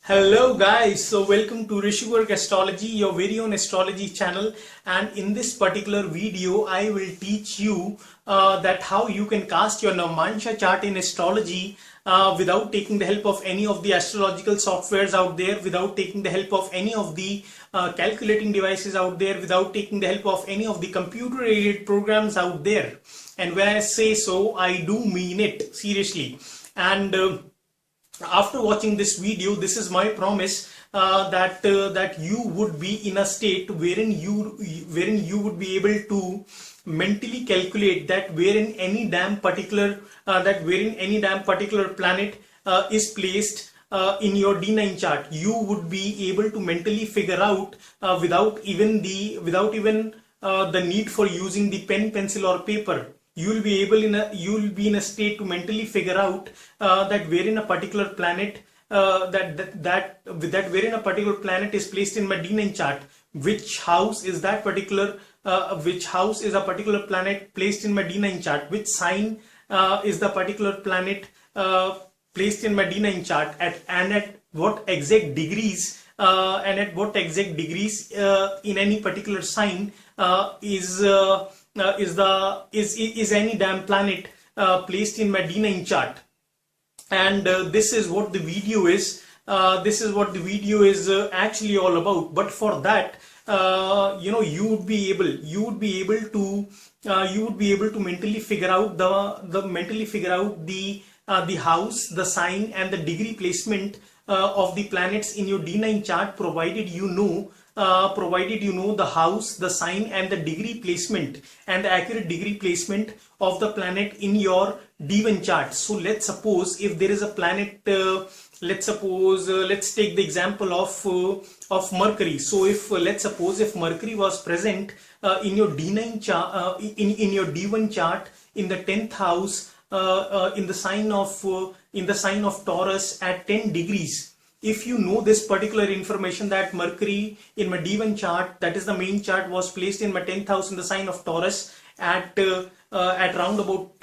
Hello guys, so welcome to Rishiwork Astrology, your very own astrology channel, and in this particular video I will teach you that how you can cast your Navamsa chart in astrology without taking the help of any of the astrological softwares out there, without taking the help of any of the calculating devices out there, without taking the help of any of the computer aided programs out there. And when I say so, I do mean it seriously. And after watching this video, this is my promise that you would be in a state wherein you would be able to mentally calculate that wherein any damn particular planet is placed in your D-9 chart. You would be able to mentally figure out without even the need for using the pen, pencil, or paper. You will be in a state to mentally figure out that wherein a particular planet wherein a particular planet is placed in my D-9 chart. Which house is a particular planet placed in my D-9 chart? Which sign is the particular planet placed in my D-9 chart? And at what exact degrees in any particular sign is any damn planet placed in my D-9 chart? And this is what the video is. Actually all about. But for that, you would be able to mentally figure out the house, the sign, and the degree placement of the planets in your D-9 chart, provided you know the house, the sign, and the degree placement and the accurate degree placement of the planet in your D-1 chart. So let's suppose if there is a planet, let's take the example of Mercury. So let's suppose if Mercury was present in your D9 chart, in your D1 chart, in the 10th house, in the sign of Taurus at 10 degrees. If you know this particular information, that Mercury in my D1 chart, that is the main chart, was placed in my 10th house in the sign of Taurus at round about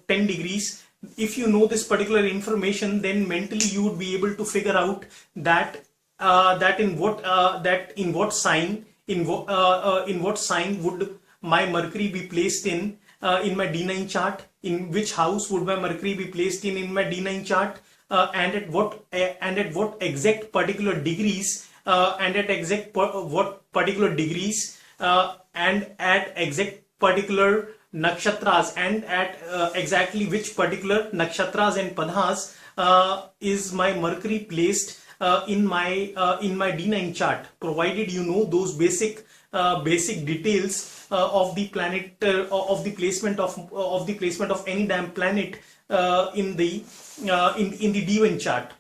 10 degrees. If you know this particular information, then mentally you would be able to figure out that in what sign would my Mercury be placed in my D9 chart. In which house would my Mercury be placed in my D9 chart? And at what exact particular degrees, and at exact particular nakshatras, and at exactly which particular nakshatras and padas is my Mercury placed in my D9 chart, provided you know those basic details of the planet, of the placement of any damn planet in the D1 chart.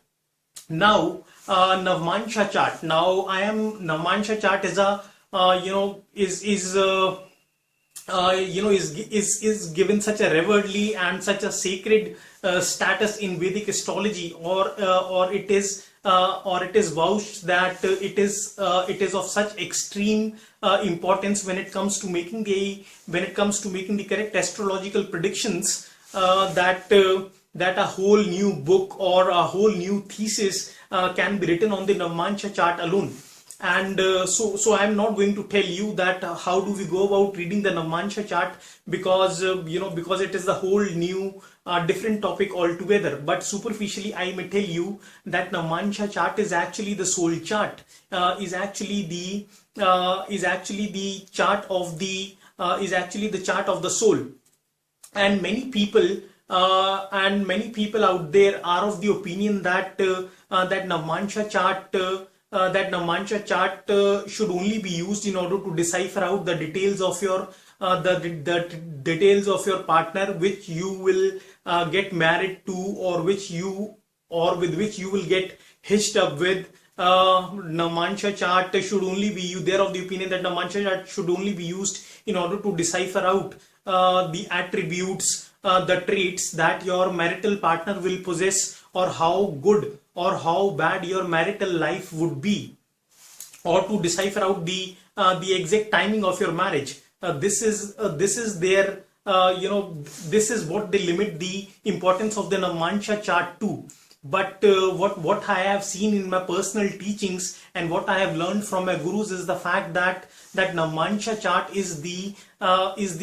Now Navamsa chart. Now Navamsa chart is given such a reveredly and such a sacred status in Vedic astrology, or it is vouched that it is of such extreme importance when it comes to making the correct astrological predictions, that a whole new book or a whole new thesis can be written on the Navamsa chart alone. And so I'm not going to tell you that how do we go about reading the Navamsa chart, because it is the whole new different topic altogether. But superficially I may tell you that Navamsa chart is actually the soul chart, is actually the chart of the soul. And many people out there are of the opinion that Navamsa chart should only be used in order to decipher out the details of your partner, which you will get married to, or with which you will get hitched up with. Navamsa chart should only be used. They are of the opinion that Navamsa chart should only be used in order to decipher out the attributes, the traits that your marital partner will possess, or how good or how bad your marital life would be, or to decipher out the exact timing of your marriage. This is what they limit the importance of the Navamsa chart to. But what I have seen in my personal teachings and what I have learned from my gurus is the fact that Navamsa chart is the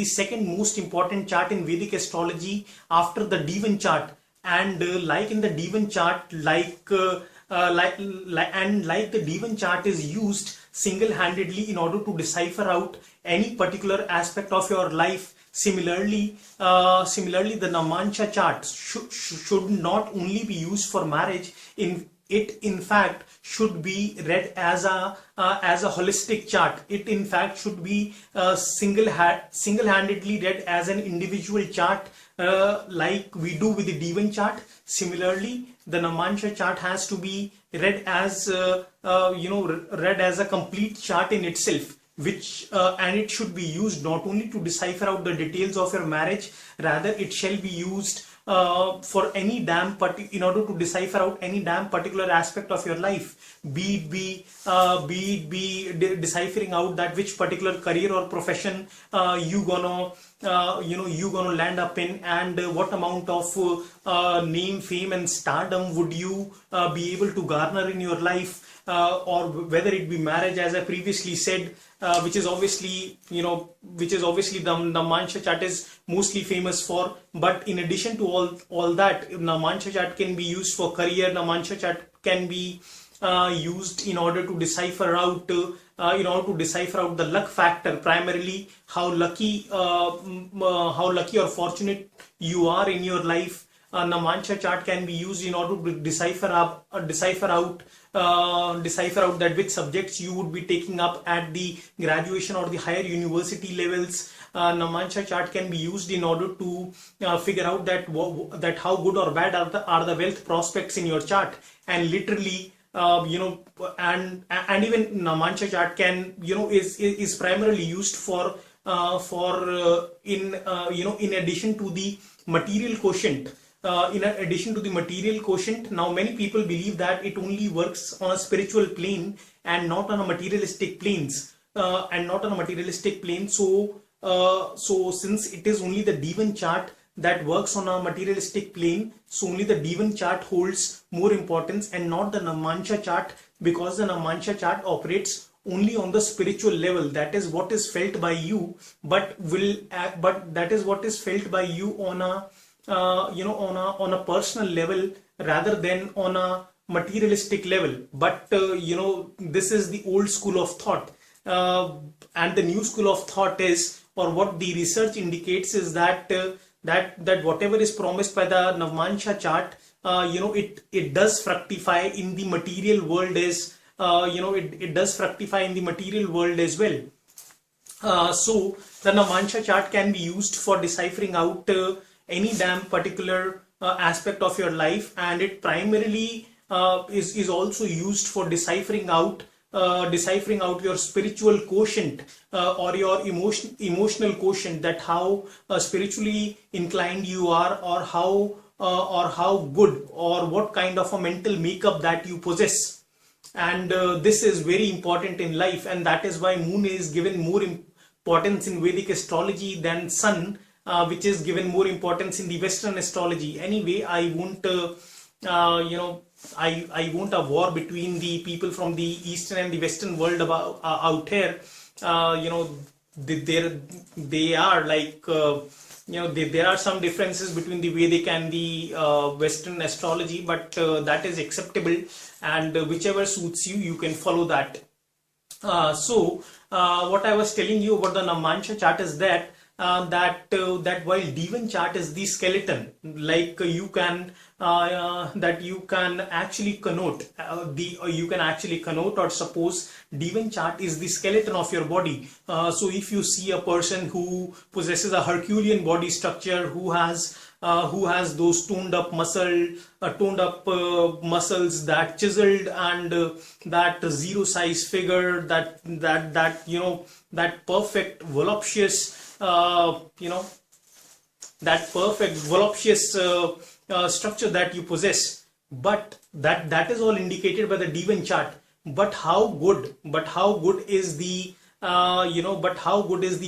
second most important chart in Vedic astrology after the D-9 chart. And like in the D-9 chart, like the D-9 chart is used single-handedly in order to decipher out any particular aspect of your life. Similarly, the Navamsa chart should not only be used for marriage. In fact should be read as a holistic chart. It in fact should be single-handedly read as an individual chart, like we do with the D-9 chart. Similarly, the Navamsa chart has to be read as read as a complete chart in itself, which and it should be used not only to decipher out the details of your marriage, rather it shall be used for any in order to decipher out any damn particular aspect of your life, be it deciphering out that which particular career or profession you gonna land up in, and what amount of name, fame and stardom would you be able to garner in your life, or whether it be marriage, as I previously said, which is obviously the Navamsa chart is mostly famous for. But in addition to all that, Navamsa chart can be used for career. Navamsa chart can be used in order to decipher out the luck factor, primarily how lucky or fortunate you are in your life. Navamsa chart can be used in order to decipher out that which subjects you would be taking up at the graduation or the higher university levels. Navamsa chart can be used in order to figure out that how good or bad are the wealth prospects in your chart. And literally, and even Navamsa chart can is primarily used for in addition to the material quotient. Now many people believe that it only works on a spiritual plane and not on a materialistic planes, So since it is only the D-9 chart that works on a materialistic plane, so only the D-9 chart holds more importance and not the Navamsa chart, because the Navamsa chart operates only on the spiritual level. That is what is felt by you, but that is what is felt by you on a personal level rather than on a materialistic level. But this is the old school of thought, and the new school of thought is, or what the research indicates, is that whatever is promised by the Navamsa chart, it does fructify in the material world it does fructify in the material world as well. So the Navamsa chart can be used for deciphering out any damn particular aspect of your life, and it primarily is also used for deciphering out your spiritual quotient, or your emotional quotient, that how spiritually inclined you are, or how good or what kind of a mental makeup that you possess. And this is very important in life, and that is why moon is given more importance in Vedic astrology than sun, which is given more importance in the Western astrology. Anyway, I won't I won't have war between the people from the Eastern and the Western world about out here. They are like there are some differences between the Vedic and the Western astrology, but that is acceptable, and whichever suits you, you can follow that. So what I was telling you about the Navamsa chart is that while D-9 chart is the skeleton, like you can actually connote or suppose D-9 chart is the skeleton of your body. So if you see a person who possesses a Herculean body structure, who has those toned up muscles, that chiseled and that zero size figure, that perfect voluptuous structure that you possess, but that is all indicated by the D-9 chart. But how good is the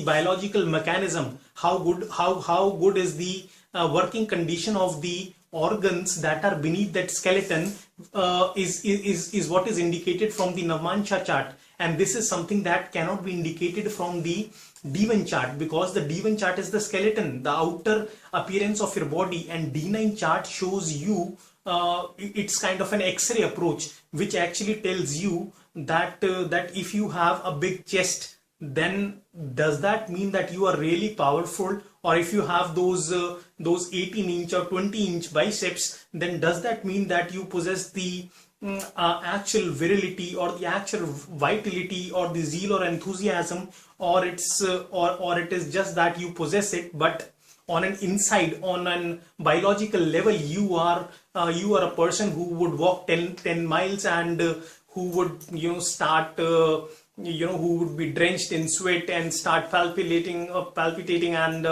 biological mechanism? How good is the working condition of the organs that are beneath that skeleton is what is indicated from the Navamsa chart, and this is something that cannot be indicated from the D-9 chart, because the D-9 chart is the skeleton, the outer appearance of your body, and D-9 chart shows you it's kind of an X-ray approach, which actually tells you that that if you have a big chest, then does that mean that you are really powerful? Or if you have those 18-inch or 20-inch biceps, then does that mean that you possess the actual virility or the actual vitality or the zeal or enthusiasm, or it's or it is just that you possess it, but on an inside, on an biological level, you are a person who would walk 10 miles and who would start who would be drenched in sweat and start palpitating and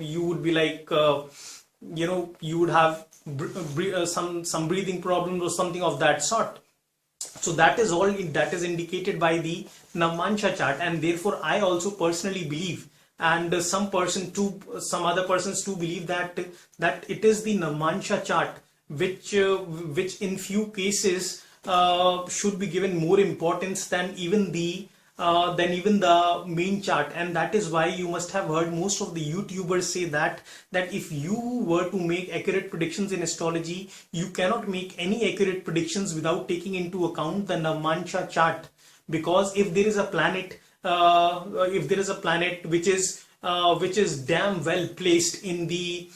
you would be like you would have some breathing problems or something of that sort. So that is all that is indicated by the Navamsa chart, and therefore I also personally believe, and some other persons too believe, that it is the Navamsa chart which in few cases should be given more importance than even the main chart. And that is why you must have heard most of the YouTubers say that if you were to make accurate predictions in astrology, you cannot make any accurate predictions without taking into account the Navamsa chart, because if there is a planet which is damn well placed in the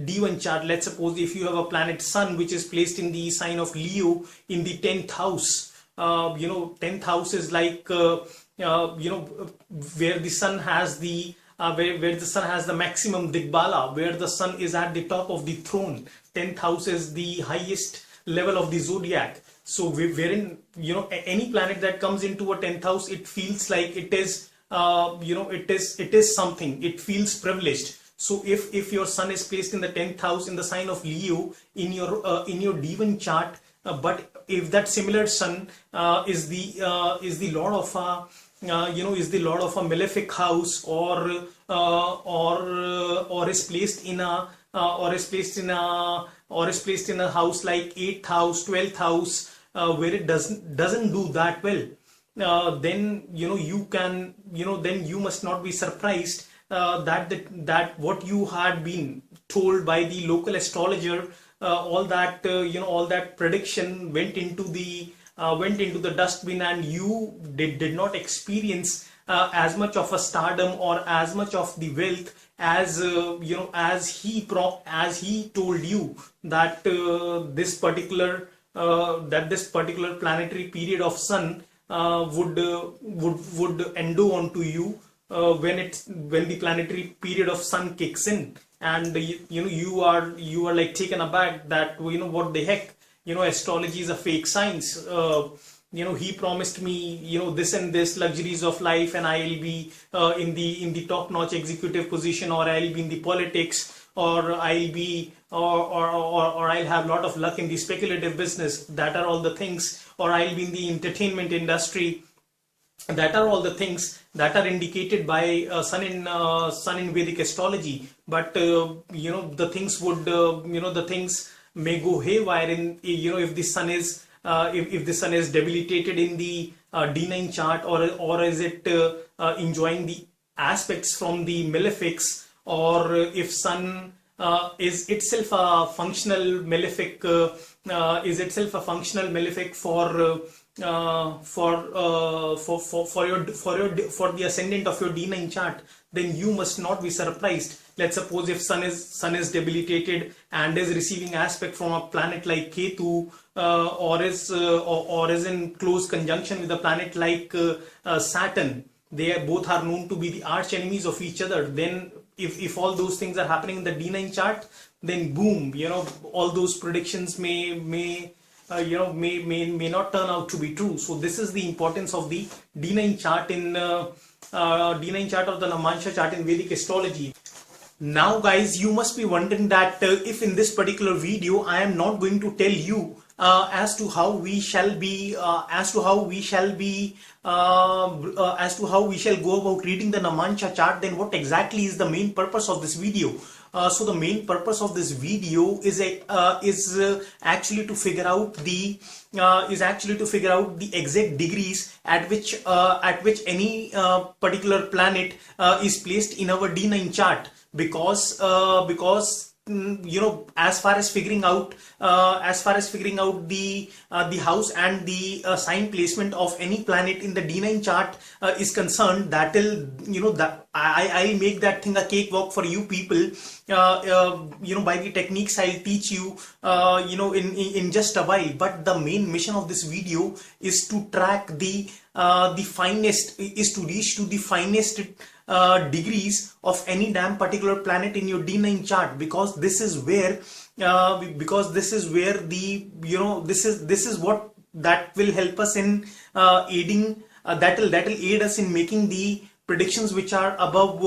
D-9 chart. Let's suppose if you have a planet Sun which is placed in the sign of Leo in the 10th house. 10th house is like where the sun has the where the sun has the maximum digbala, where the sun is at the top of the throne. 10th house is the highest level of the zodiac. So wherein any planet that comes into a 10th house, it feels like it is it is something, it feels privileged. So if your sun is placed in the 10th house in the sign of Leo in your D-9 chart, but if that similar sun is the lord of a malefic house, or is placed in a house like 8th house, 12th house, where it doesn't do that well, then you must not be surprised that what you had been told by the local astrologer, all that prediction went into the dustbin, and you did not experience as much of a stardom or as much of the wealth as he told you that this particular planetary period of sun would endow onto you when the planetary period of sun kicks in. And you are like taken aback that what the heck, astrology is a fake science. He promised me this and this luxuries of life, and I'll be in the top-notch executive position, or I'll be in the politics, or I'll be or I'll have a lot of luck in the speculative business. That are all the things, or I'll be in the entertainment industry. That are all the things that are indicated by sun in Vedic astrology. But the things would the things may go haywire in if the sun is if the sun is debilitated in the D-9 chart, or is it enjoying the aspects from the malefics, or if sun is itself a functional malefic, for the ascendant of your D-9 chart, then you must not be surprised. Let's suppose if sun is debilitated and is receiving aspect from a planet like Ketu, or is in close conjunction with a planet like Saturn. They both are known to be the arch enemies of each other. Then if all those things are happening in the D-9 chart, then boom, all those predictions may not turn out to be true. So this is the importance of the D-9 chart in D-9 chart, or the Navamsa chart in Vedic astrology. Now guys, you must be wondering that if in this particular video I am not going to tell you as to how we shall be as to how we shall go about reading the Navamsa chart, then what exactly is the main purpose of this video? So the main purpose of this video is actually to figure out the exact degrees at which any particular planet is placed in our D9 chart, because as far as figuring out the house and the sign placement of any planet in the D9 chart is concerned, that'll I'll make that thing a cakewalk for you people. By the techniques I'll teach you in just a while. But the main mission of this video is to track the finest, is to reach to the finest degrees of any damn particular planet in your D9 chart, because this is where this is what that will help us in aiding that'll aid us in making the predictions which are above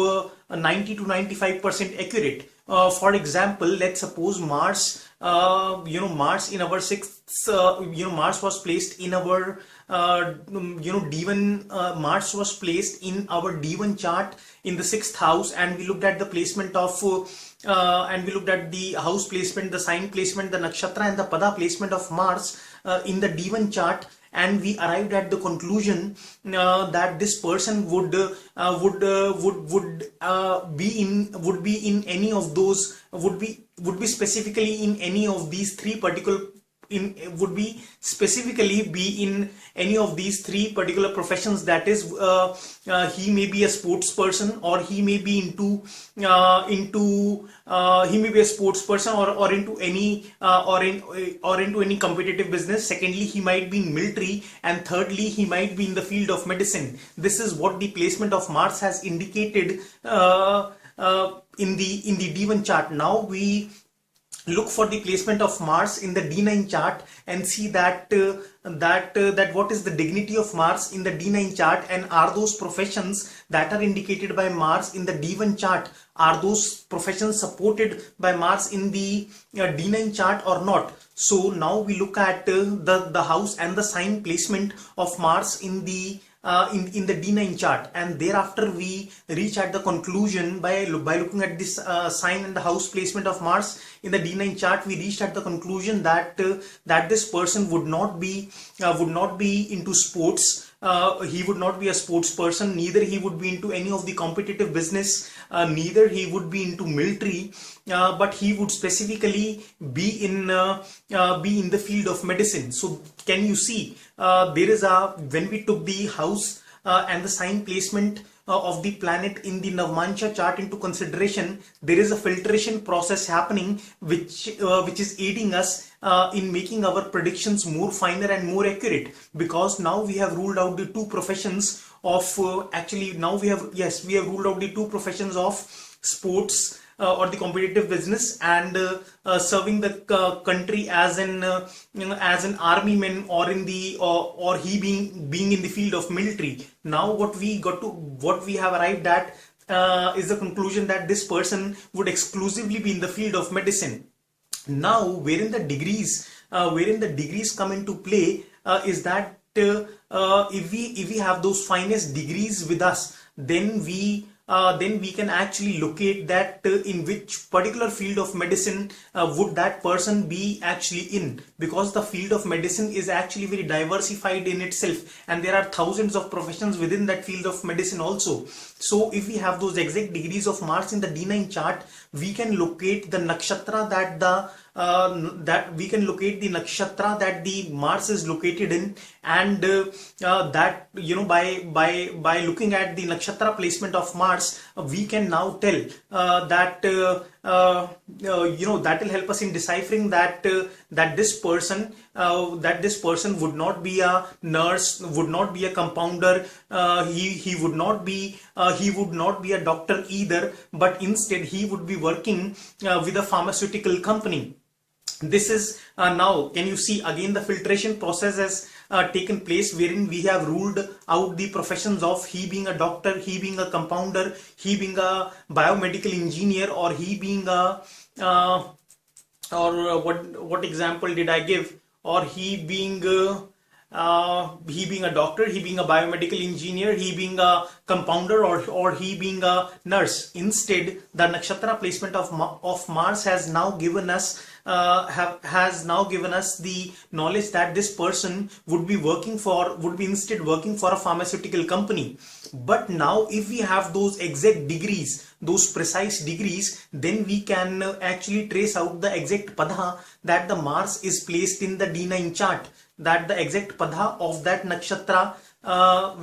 90 to 95% accurate. For example, let's suppose Mars Mars in our sixth Mars was placed in our D1 Mars was placed in our D1 chart in the 6th house, and we looked at the placement of and we looked at the house placement, the sign placement, the nakshatra and the pada placement of Mars in the D1 chart, and we arrived at the conclusion that this person would be specifically in any of these three particular professions. That is, he may be a sports person, or he may be into any competitive business. Secondly, he might be in military, and thirdly, he might be in the field of medicine. This is what the placement of Mars has indicated in the D1 chart. Now we look for the placement of Mars in the D9 chart and see that what is the dignity of Mars in the D9 chart, and are those professions that are indicated by Mars in the D1 chart, are those professions supported by Mars in the D9 chart or not. So now we look at the house and the sign placement of Mars in the D9 chart, and thereafter we reach at the conclusion by looking at this sign and the house placement of Mars in the D9 chart. We reached at the conclusion that this person would not be into sports. He would not be a sports person, neither he would be into any of the competitive business, neither he would be into military, but he would specifically be in the field of medicine. So can you see, when we took the house and the sign placement of the planet in the Navamsa chart into consideration, there is a filtration process happening which is aiding us in making our predictions more finer and more accurate, because now we have ruled out the two professions of we have ruled out the two professions of sports or the competitive business, and serving the country as an army man, or in the or he being in the field of military. Now what we have arrived at is the conclusion that this person would exclusively be in the field of medicine. Now wherein the degrees come into play is that if we have those finest degrees with us, then we can actually locate that in which particular field of medicine would that person be actually in, because the field of medicine is actually very diversified in itself, and there are thousands of professions within that field of medicine also. So if we have those exact degrees of Mars in the D9 chart, we can locate the nakshatra that the Mars is located in, and by looking at the nakshatra placement of Mars, we can now tell that will help us in deciphering that this person would not be a nurse, would not be a compounder, he would not be a doctor either, but instead he would be working with a pharmaceutical company. This is now, can you see, again the filtration process has taken place, wherein we have ruled out the professions of he being a doctor, he being a compounder, he being a biomedical engineer, or he being a what example did I give or he being a doctor, he being a biomedical engineer, he being a compounder, or he being a nurse. Instead, the nakshatra placement of Mars has now given us the knowledge that this person would be instead working for a pharmaceutical company. But now if we have those exact degrees, those precise degrees, then we can actually trace out the exact pada that the Mars is placed in the D9 chart, that the exact pada of that nakshatra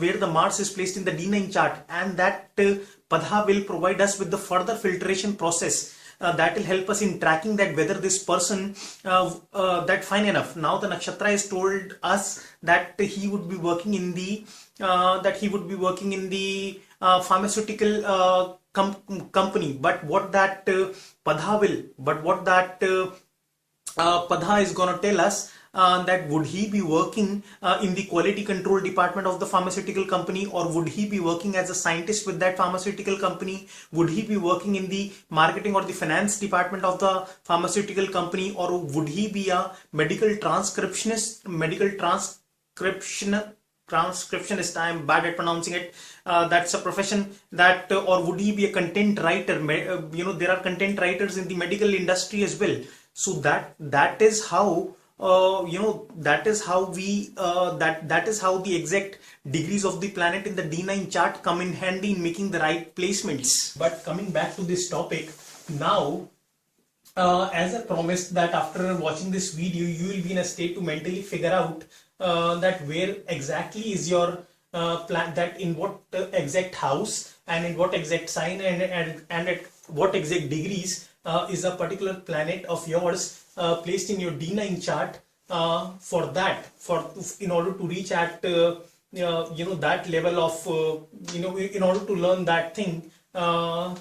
where the Mars is placed in the D9 chart, and that pada will provide us with the further filtration process that will help us in tracking that whether this person that fine enough. Now the nakshatra has told us that he would be working in the pharmaceutical company, but what that pada is gonna tell us, that would he be working in the quality control department of the pharmaceutical company, or would he be working as a scientist with that pharmaceutical company? Would he be working in the marketing or the finance department of the pharmaceutical company, or would he be a transcriptionist, I'm bad at pronouncing it, that's a profession, that or would he be a content writer? There are content writers in the medical industry as well. So that is how that is how the exact degrees of the planet in the D9 chart come in handy in making the right placements. But coming back to this topic now, as I promised that after watching this video you will be in a state to mentally figure out that where exactly is your planet, that in what exact house and in what exact sign and at what exact degrees is a particular planet of yours placed in your D9 chart. In order to reach at that level of in order to learn that thing,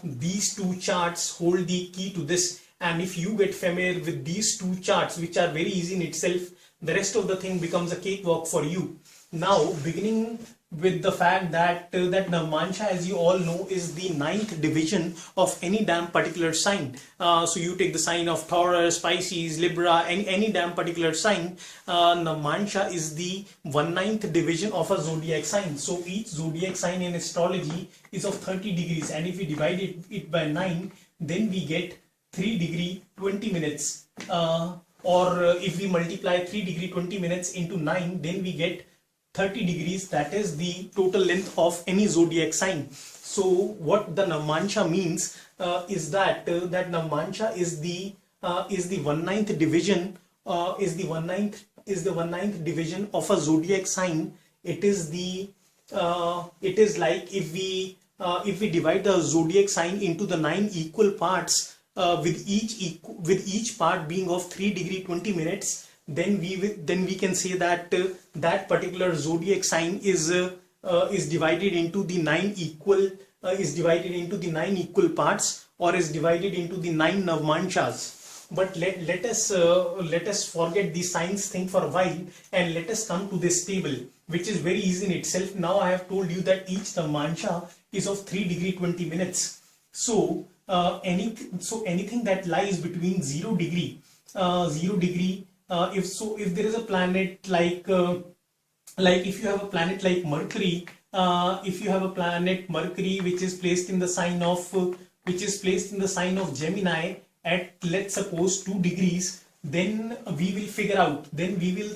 these two charts hold the key to this. And if you get familiar with these two charts, which are very easy in itself, the rest of the thing becomes a cakewalk for you. Now, beginning with the fact that Navamsa, as you all know, is the 9th division of any damn particular sign. So you take the sign of Taurus, Pisces, Libra, any damn particular sign. Navamsa is the 1/9 division of a zodiac sign. So each zodiac sign in astrology is of 30 degrees, and if we divide it by 9, then we get 3 degree 20 minutes. If we multiply 3 degree 20 minutes into 9, then we get 30 degrees. That is the total length of any zodiac sign. So what the Navamsa means is that Navamsa is the 1/9 division is the 1/9 division of a zodiac sign. It is like if we divide the zodiac sign into the 9 equal parts, with each part being of 3 degree 20 minutes, then we can say that that particular zodiac sign is divided into the 9 equal parts, or is divided into the 9 Navamsas. But let us forget the science thing for a while, and let us come to this table, which is very easy in itself. Now I have told you that each Navamsa is of 3 degree 20 minutes. So anything that lies between 0 degree, if there is a planet like if you have a planet like Mercury, which is placed in the sign of Gemini at, let's suppose, 2 degrees, then we will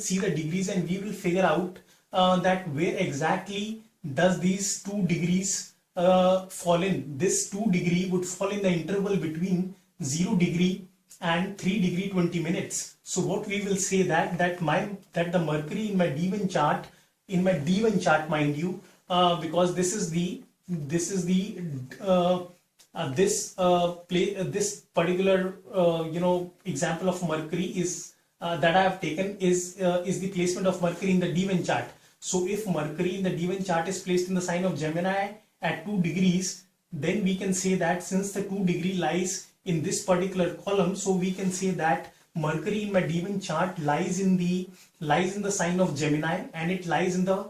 see the degrees, and we will figure out that where exactly does these 2 degrees fall in. This 2 degree would fall in the interval between 0 degree and 3 degree 20 minutes. So what we will say that the Mercury in my D1 chart, mind you, because this particular example of Mercury is that I have taken is the placement of Mercury in the D1 chart. So if Mercury in the D1 chart is placed in the sign of Gemini at 2 degrees, then we can say that since the 2 degree lies in this particular column, so we can say that Mercury in my D1 chart lies in the sign of Gemini, and it lies in the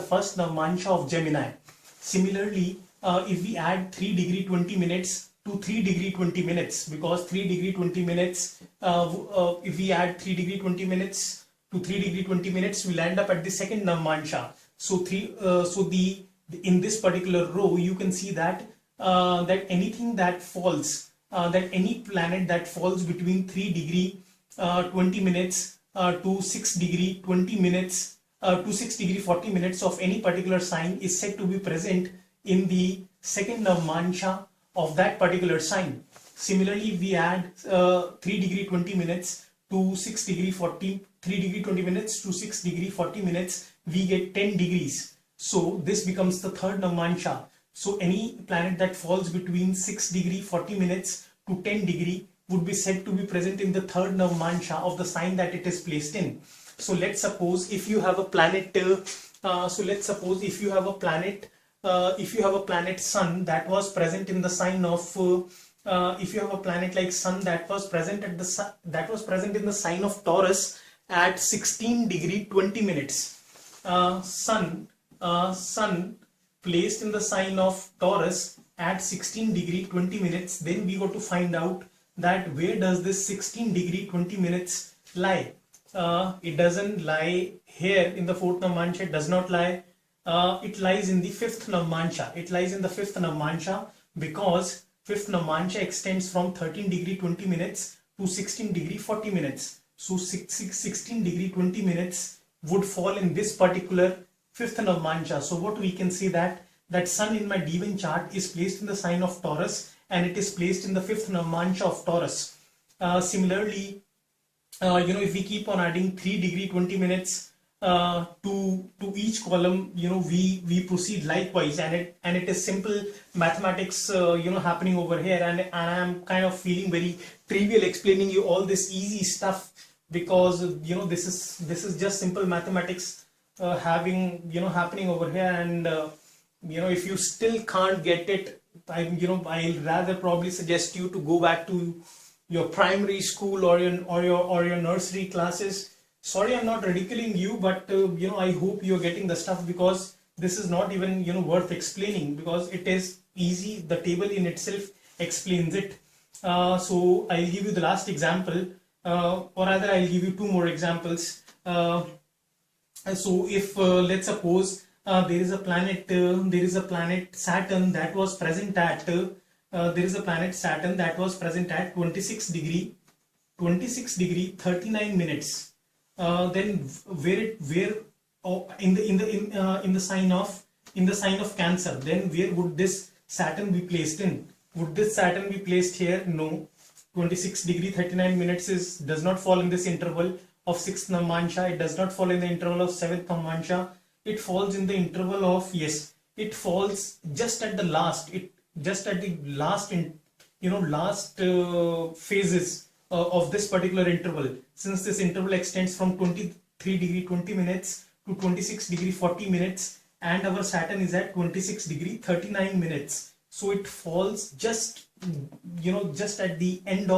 first Navamsa of Gemini. Similarly, if we add 3 degree 20 minutes to 3 degree 20 minutes, because 3 degree 20 minutes, if we add 3 degree 20 minutes to 3 degree 20 minutes, we'll end up at the second Navamsa. So in this particular row, you can see that that anything that falls, that any planet that falls between 3 degree 20 minutes to 6 degree 20 minutes to 6 degree 40 minutes of any particular sign is said to be present in the second Navamsa of that particular sign. Similarly, we add 3 degree 20 minutes to 6 degree 40, 3 degree 20 minutes to 6 degree 40 minutes, we get 10 degrees. So this becomes the third Navamsa. So any planet that falls between 6 degree 40 minutes to 10 degree would be said to be present in the third Navamsa of the sign that it is placed in. So let's suppose if you have a planet, if you have a planet Sun that was present in the sign of, if you have a planet like Sun that was present in the sign of Taurus at 16 degree 20 minutes, Sun placed in the sign of Taurus at 16 degree 20 minutes, then we got to find out that where does this 16 degree 20 minutes lie. It doesn't lie here in the fourth Navamsa, it does not lie. It lies in the fifth Navamsa. It lies in the fifth Navamsa because fifth Navamsa extends from 13 degree 20 minutes to 16 degree 40 minutes. So 16 degree 20 minutes would fall in this particular fifth Navamsa. So what we can say that Sun in my D-9 chart is placed in the sign of Taurus and it is placed in the fifth Navamsa of Taurus. Similarly, if we keep on adding 3 degree 20 minutes to each column, we proceed likewise, and it is simple mathematics happening over here, and I am kind of feeling very trivial explaining you all this easy stuff, because this is just simple mathematics happening over here, and if you still can't get it, I'll rather probably suggest you to go back to your primary school or your nursery classes. Sorry, I'm not ridiculing you, but I hope you're getting the stuff, because this is not even worth explaining, because it is easy. The table in itself explains it. So I'll give you the last example, or rather I'll give you two more examples. So if let's suppose there is a planet Saturn that was present at 26 degree 39 minutes. Then in the sign of Cancer, then where would this Saturn be placed in? Would this Saturn be placed here? No. 26 degree 39 minutes does not fall in this interval of 6th Navamsa. It does not fall in the interval of 7th Navamsa. It falls in the interval of, yes, it falls just at the last, phases of this particular interval, since this interval extends from 23 degree 20 minutes to 26 degree 40 minutes, and our Saturn is at 26 degree 39 minutes. So it falls just at the end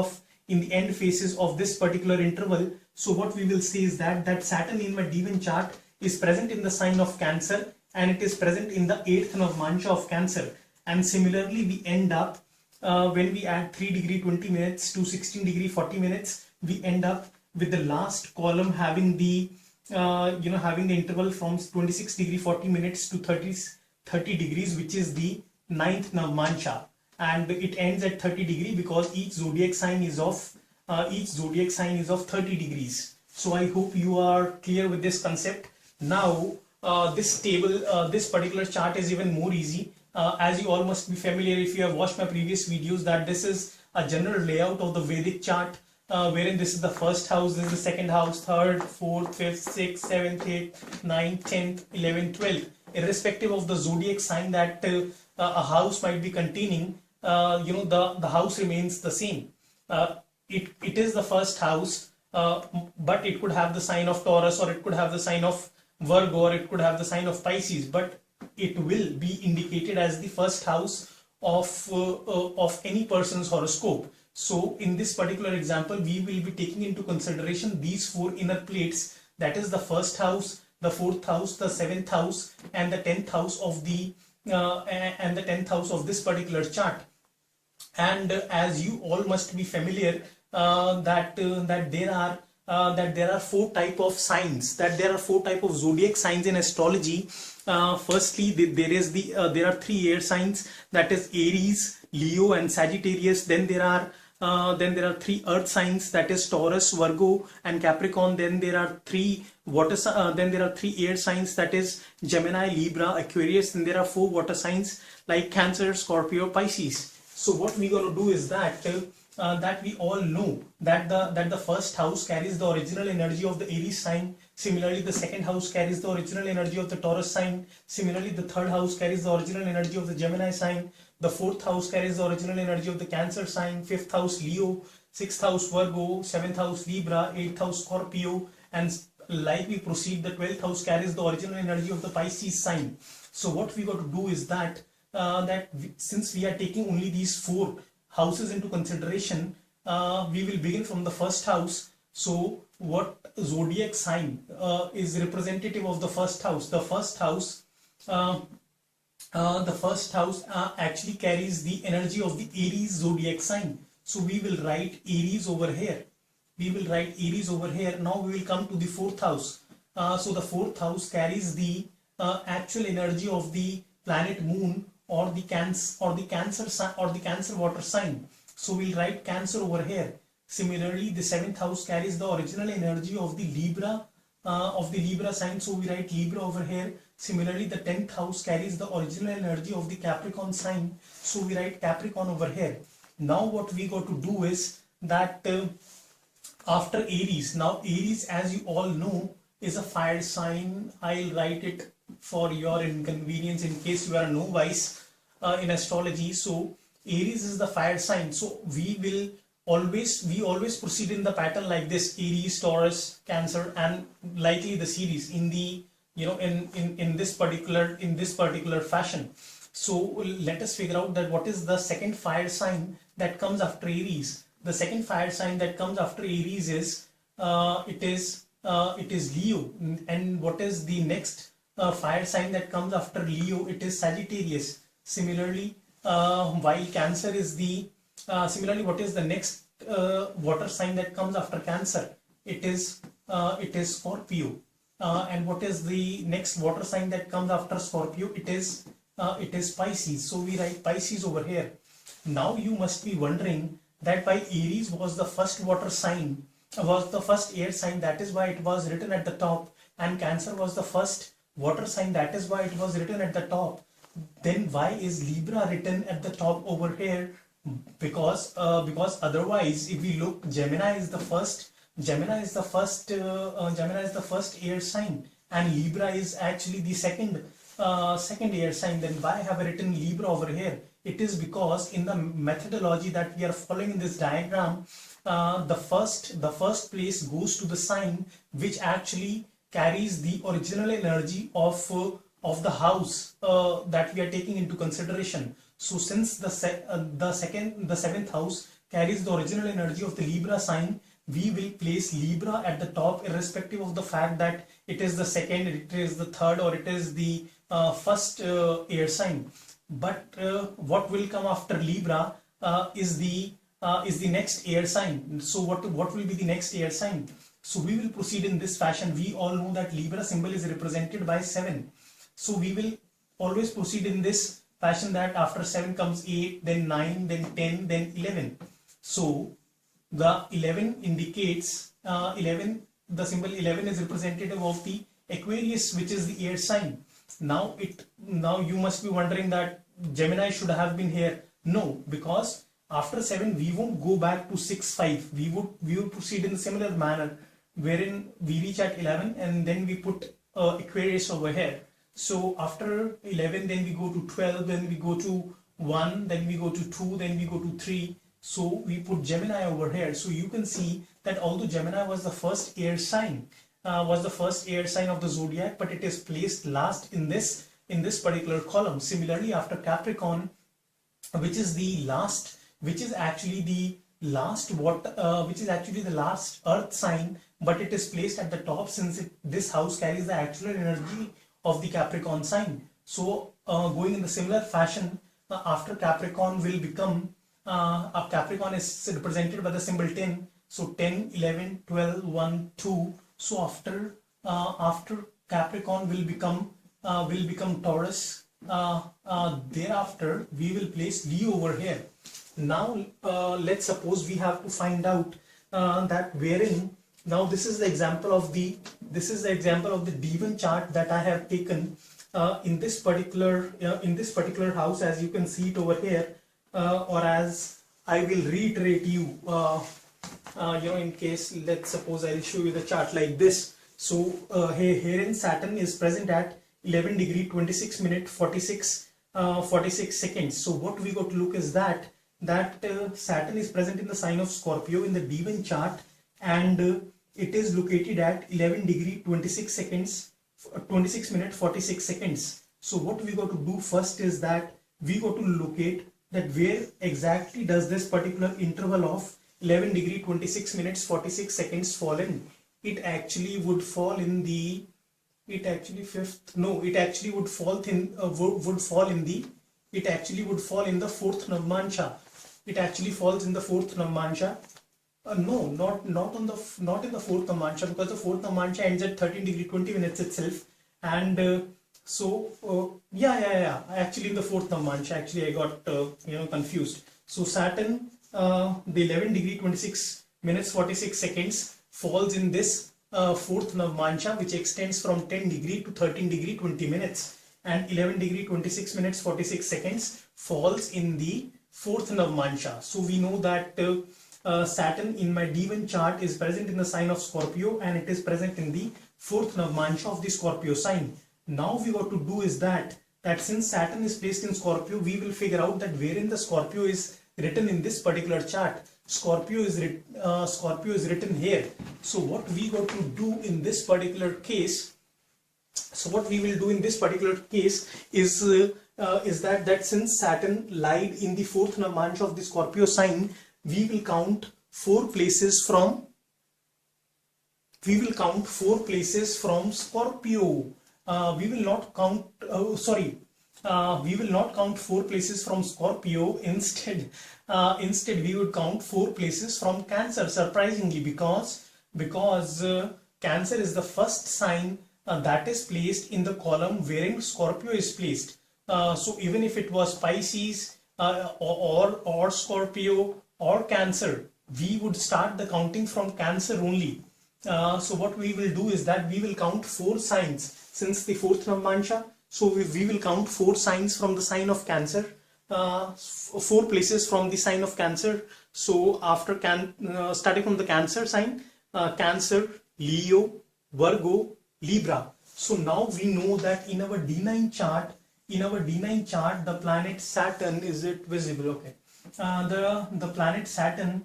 in the end phases of this particular interval. So what we will say is that Saturn in my D-9 chart is present in the sign of Cancer, and it is present in the 8th Navamsa of Cancer. And similarly, we end up when we add 3 degree 20 minutes to 16 degree 40 minutes, we end up with the last column having the interval from 26 degree 40 minutes to 30 degrees, which is the 9th Navamsa, and it ends at 30 degree because each zodiac sign is of 30 degrees. So I hope you are clear with this concept. Now this particular chart is even more easy. As you all must be familiar if you have watched my previous videos, that this is a general layout of the Vedic chart, wherein this is the first house, this is the second house, third, fourth, fifth, sixth, seventh, eighth, ninth, 10th, 11th, 12th. Irrespective of the zodiac sign that a house might be containing, the house remains the same. It is the first house, but it could have the sign of Taurus, or it could have the sign of Virgo, or it could have the sign of Pisces, but it will be indicated as the first house of any person's horoscope. So in this particular example, we will be taking into consideration these four inner plates, that is the first house, the fourth house, the seventh house, and the 10th house of this particular chart. And as you all must be familiar that there are four type of signs, that there are four type of zodiac signs in astrology. Firstly, there are three air signs, that is Aries, Leo, and Sagittarius. Then there are three earth signs, that is Taurus, Virgo, and Capricorn. Then there are three air signs, that is Gemini, Libra, Aquarius. Then there are four water signs like Cancer, Scorpio, Pisces. So what we gonna do is that we all know that the first house carries the original energy of the Aries sign. Similarly, the second house carries the original energy of the Taurus sign. Similarly, the third house carries the original energy of the Gemini sign. The fourth house carries the original energy of the Cancer sign. Fifth house Leo, sixth house Virgo, seventh house Libra, eighth house Scorpio, and like we proceed, the 12th house carries the original energy of the Pisces sign. So what we got to do is that since we are taking only these four houses into consideration, we will begin from the first house. So what zodiac sign is representative of the first house? The first house actually carries the energy of the Aries zodiac sign. So we will write Aries over here. Now we will come to the fourth house. So the fourth house carries the actual energy of the planet Moon, or the Cancer water sign. So we'll write Cancer over here. Similarly, the seventh house carries the original energy of the Libra sign. So we write Libra over here. Similarly, the 10th house carries the original energy of the Capricorn sign. So we write Capricorn over here. Now what we got to do is that after Aries, now Aries, as you all know, is a fire sign. I'll write it for your inconvenience in case you are a novice in astrology. So Aries is the fire sign. So we always proceed in the pattern like this: Aries, Taurus, Cancer, and likely the series in the in this particular fashion. So let us figure out that what is the second fire sign that comes after Aries. The second fire sign that comes after Aries is it is Leo. And what is the next fire sign that comes after Leo? It is Sagittarius. Similarly, while Cancer is the what is the next water sign that comes after Cancer? It is Scorpio. And what is the next water sign that comes after Scorpio? It is Pisces. So we write Pisces over here. Now you must be wondering that why Aries was the first water sign, was the first air sign, that is why it was written at the top, and Cancer was the first water sign, that is why it was written at the top. Then why is Libra written at the top over here? Because otherwise, if we look, Gemini is the first air sign, and Libra is actually the second air sign. Then why have I written Libra over here? It is because in the methodology that we are following in this diagram, the first place goes to the sign which actually carries the original energy of the house that we are taking into consideration. So since the seventh house carries the original energy of the Libra sign, we will place Libra at the top, irrespective of the fact that it is the second, it is the third, or it is the first air sign. But what will come after Libra is the next air sign. So what will be the next air sign? So we will proceed in this fashion. We all know that Libra symbol is represented by 7. So we will always proceed in this fashion, that after 7 comes 8, then 9, then 10, then 11. So the 11 indicates the symbol 11 is representative of the Aquarius, which is the air sign. Now you must be wondering that Gemini should have been here. No, because after 7 we won't go back to 6, 5. We would proceed in a similar manner, wherein we reach at 11 and then we put Aquarius over here. So after 11, then we go to 12, then we go to 1, then we go to 2, then we go to 3. So we put Gemini over here. So you can see that although Gemini was the first air sign, of the zodiac, but it is placed last in this particular column. Similarly, after Capricorn, which is actually the last earth sign, but it is placed at the top since this house carries the actual energy of the Capricorn sign. So going in the similar fashion, after Capricorn will become a Capricorn is represented by the symbol 10. So 10, 11, 12, 1, 2. So after Capricorn will become Taurus. Thereafter we will place Leo over here. Now let's suppose we have to find out that wherein, now this is the example of the D-9 chart that I have taken in this particular house, as you can see it over here, or as I will reiterate you, in case, let's suppose I'll show you the chart like this. So herein Saturn is present at 11 degree 26 minute 46 seconds. So what we got to look is that Saturn is present in the sign of Scorpio in the D-9 chart, and it is located at 11 degree 26 minute 46 seconds. So what we got to do first is that we got to locate that where exactly does this particular interval of 11 degree 26 minutes 46 seconds fall in. It actually would fall in the would fall in the fourth Navamsa. It actually falls in the fourth Navamsa. No, not in the fourth Navamsa, because the fourth Navamsa ends at 13 degree 20 minutes itself, and actually in the fourth Navamsa. Actually, I got confused. So Saturn, the 11 degree 26 minutes 46 seconds falls in this fourth Navamsa, which extends from 10 degree to 13 degree 20 minutes, and 11 degree 26 minutes 46 seconds falls in the fourth Navamsa. So we know that Saturn in my D-9 chart is present in the sign of Scorpio, and it is present in the fourth Navamsa of the Scorpio sign. Now we got to do is that since Saturn is placed in Scorpio, we will figure out that wherein the Scorpio is written in this particular chart. Scorpio is written here. So what we got to do in this particular case, is that since Saturn lied in the fourth Navamsa of the Scorpio sign, we will count four places from Scorpio. We will not count four places from Scorpio. Instead we would count four places from Cancer, surprisingly, because Cancer is the first sign that is placed in the column wherein Scorpio is placed. So even if it was Pisces or Scorpio or Cancer, we would start the counting from Cancer only. So what we will do is that we will count four signs since the fourth Navamsa. So we will count four signs from the sign of Cancer, four places from the sign of Cancer. So after starting from the Cancer sign, Cancer, Leo, Virgo, Libra. So now we know that in our D-9 chart, the planet Saturn, is it visible? Okay. The planet Saturn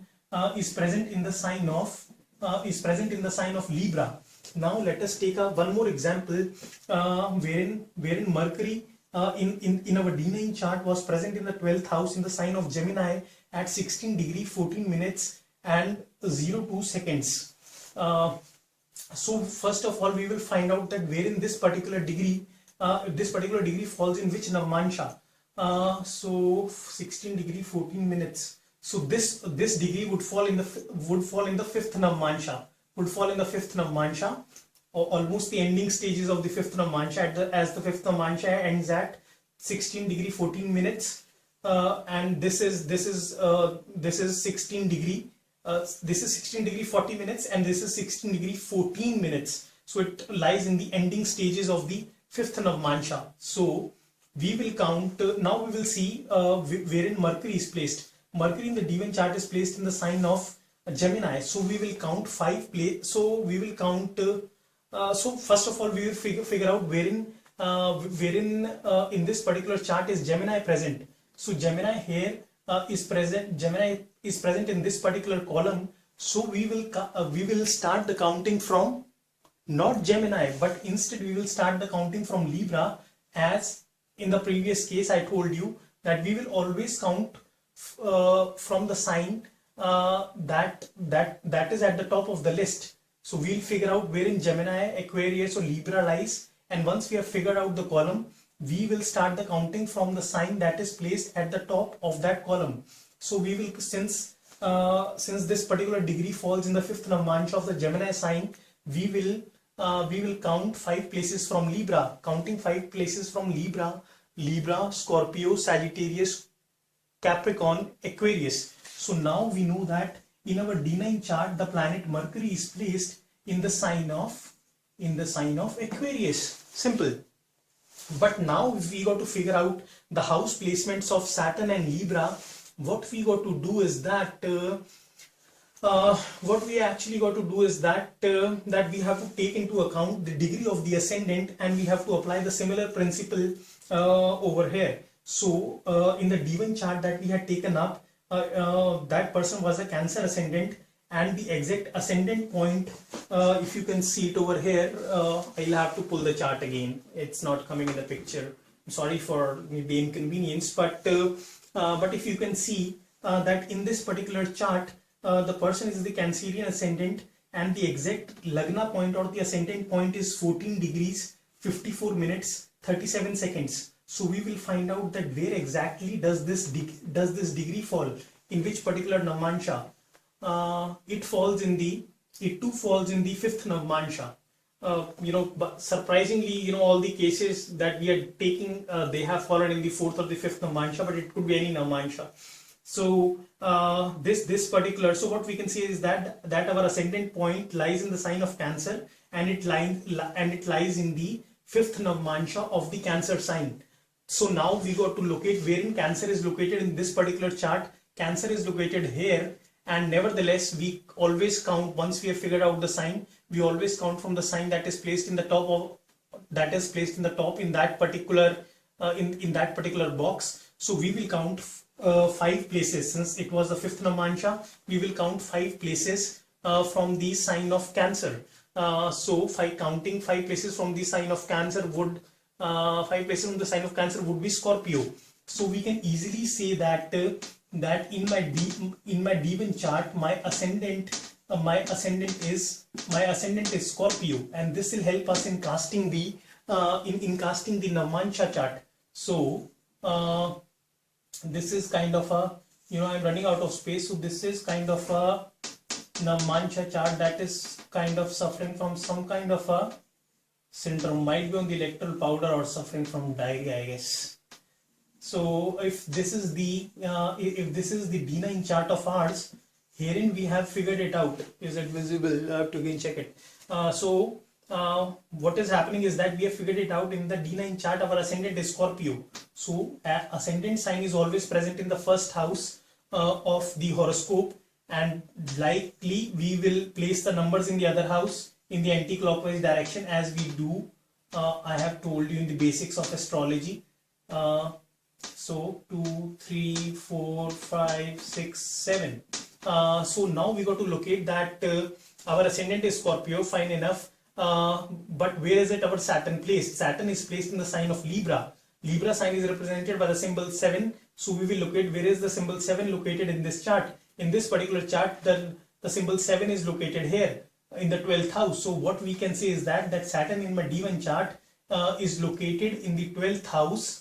is present in the sign of Libra. Now let us take one more example, wherein Mercury in our D-9 chart was present in the 12th house in the sign of Gemini at 16 degree 14 minutes and 02 seconds. So first of all, we will find out that wherein this particular degree falls in which Navamsa. So 16 degree 14 minutes. So this degree would fall in the fifth Navamsa. Almost the ending stages of the fifth Navamsa, as the fifth Navamsa ends at 16 degree 14 minutes, and this is 16 degree 40 minutes, and this is 16 degree 14 minutes. So it lies in the ending stages of the fifth Navamsa. So we will count. Now we will see wherein Mercury is placed. Mercury in the D-9 chart is placed in the sign of Gemini. So we will count so first of all, we will figure out wherein in this particular chart is Gemini present. So Gemini here is present. Gemini is present in this particular column. So we will start the counting from not Gemini, but instead we will start the counting from Libra. As in the previous case, I told you that we will always count from the sign that is at the top of the list. So we'll figure out wherein Gemini, Aquarius or Libra lies, and once we have figured out the column, we will start the counting from the sign that is placed at the top of that column. So we will, since this particular degree falls in the fifth Navamsa of the Gemini sign, we will count 5 places from Libra. Counting 5 places from Libra, Scorpio, Sagittarius, Capricorn, Aquarius. So now we know that in our D9 chart, the planet Mercury is placed in the sign of Aquarius. Simple. But now if we got to figure out the house placements of Saturn and Libra, what we got to do is that what we actually got to do is that that we have to take into account the degree of the ascendant, and we have to apply the similar principle over here. So in the D1 chart that we had taken up, that person was a Cancer ascendant, and the exact ascendant point, if you can see it over here, I'll have to pull the chart again. It's not coming in the picture. I'm sorry for the inconvenience, but if you can see that in this particular chart, the person is the Cancerian ascendant, and the exact Lagna point or the ascendant point is 14 degrees 54 minutes 37 seconds. So we will find out that where exactly does this degree fall, in which particular Navamsa. It too falls in the fifth Navamsa. But surprisingly, all the cases that we are taking, they have fallen in the fourth or the fifth Navamsa, but it could be any Navamsa. So this particular, so what we can see is that our ascendant point lies in the sign of Cancer, and it lies in the fifth Navamsa of the Cancer sign. So now we got to locate wherein Cancer is located in this particular chart. Cancer is located here, and nevertheless we always count, once we have figured out the sign, we always count from the sign that is placed in the top in that particular in that particular box. So we will count 5 places. Since it was the fifth Navamsa, we will count 5 places from the sign of Cancer. So counting 5 places from the sign of Cancer would 5 places from the sign of Cancer would be Scorpio. So we can easily say that in my D1 chart, my ascendant is Scorpio, and this will help us in casting the Navamsa chart. So this is kind of a, I'm running out of space, so this is kind of a Navamsa chart that is kind of suffering from some kind of a syndrome, might be on the electoral powder or suffering from diarrhea, I guess. So if this is the D9 chart of ours, herein we have figured it out. Is it visible? I have to again check it. What is happening is that we have figured it out in the D9 chart. Our ascendant is Scorpio. So ascendant sign is always present in the first house of the horoscope, and likely we will place the numbers in the other house in the anti-clockwise direction, as we do. I have told you in the basics of astrology. So 2, 3, 4, 5, 6, 7. So now we got to locate that our ascendant is Scorpio, fine enough. But where is it our Saturn placed? Saturn is placed in the sign of Libra. Libra sign is represented by the symbol 7. So we will locate where is the symbol 7 located in this chart. In this particular chart, the symbol 7 is located here in the 12th house. So what we can say is that Saturn in my D1 chart is located in the 12th house.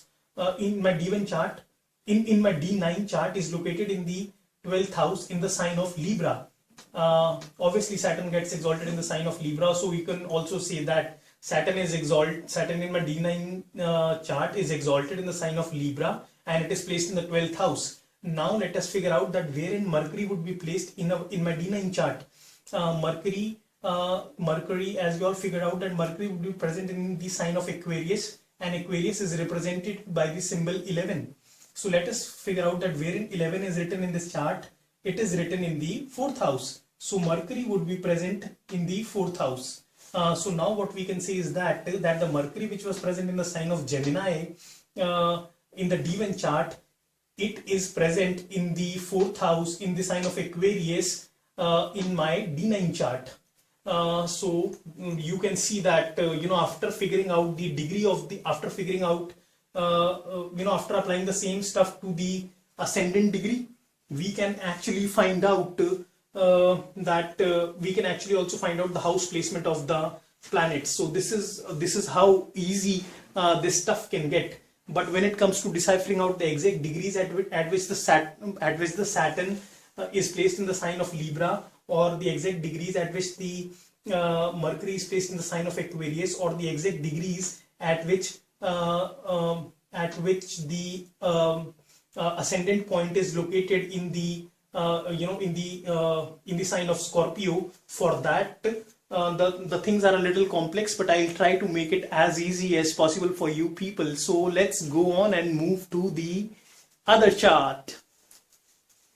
In my D1 chart, in my D9 chart is located in the 12th house in the sign of Libra. Obviously Saturn gets exalted in the sign of Libra, so we can also say that Saturn in my D9 chart is exalted in the sign of Libra, and it is placed in the 12th house. Now let us figure out that wherein Mercury would be placed in my D9 chart. Mercury, as we all figured out, that Mercury would be present in the sign of Aquarius, and Aquarius is represented by the symbol 11. So let us figure out that wherein 11 is written in this chart, it is written in the 4th house. So Mercury would be present in the 4th house. So now what we can say is that the Mercury which was present in the sign of Gemini in the D1 chart, it is present in the 4th house in the sign of Aquarius in my D9 chart. So you can see that after figuring out the degree of the, after applying the same stuff to the ascendant degree, we can actually find out we can actually also find out the house placement of the planets. So this is how easy this stuff can get. but when it comes to deciphering out the exact degrees at which the Saturn is placed in the sign of Libra, or the exact degrees at which the Mercury is placed in the sign of Aquarius, or the exact degrees at which the ascendant point is located in the in the sign of Scorpio, for that the things are a little complex, but I'll try to make it as easy as possible for you people. So let's go on and move to the other chart.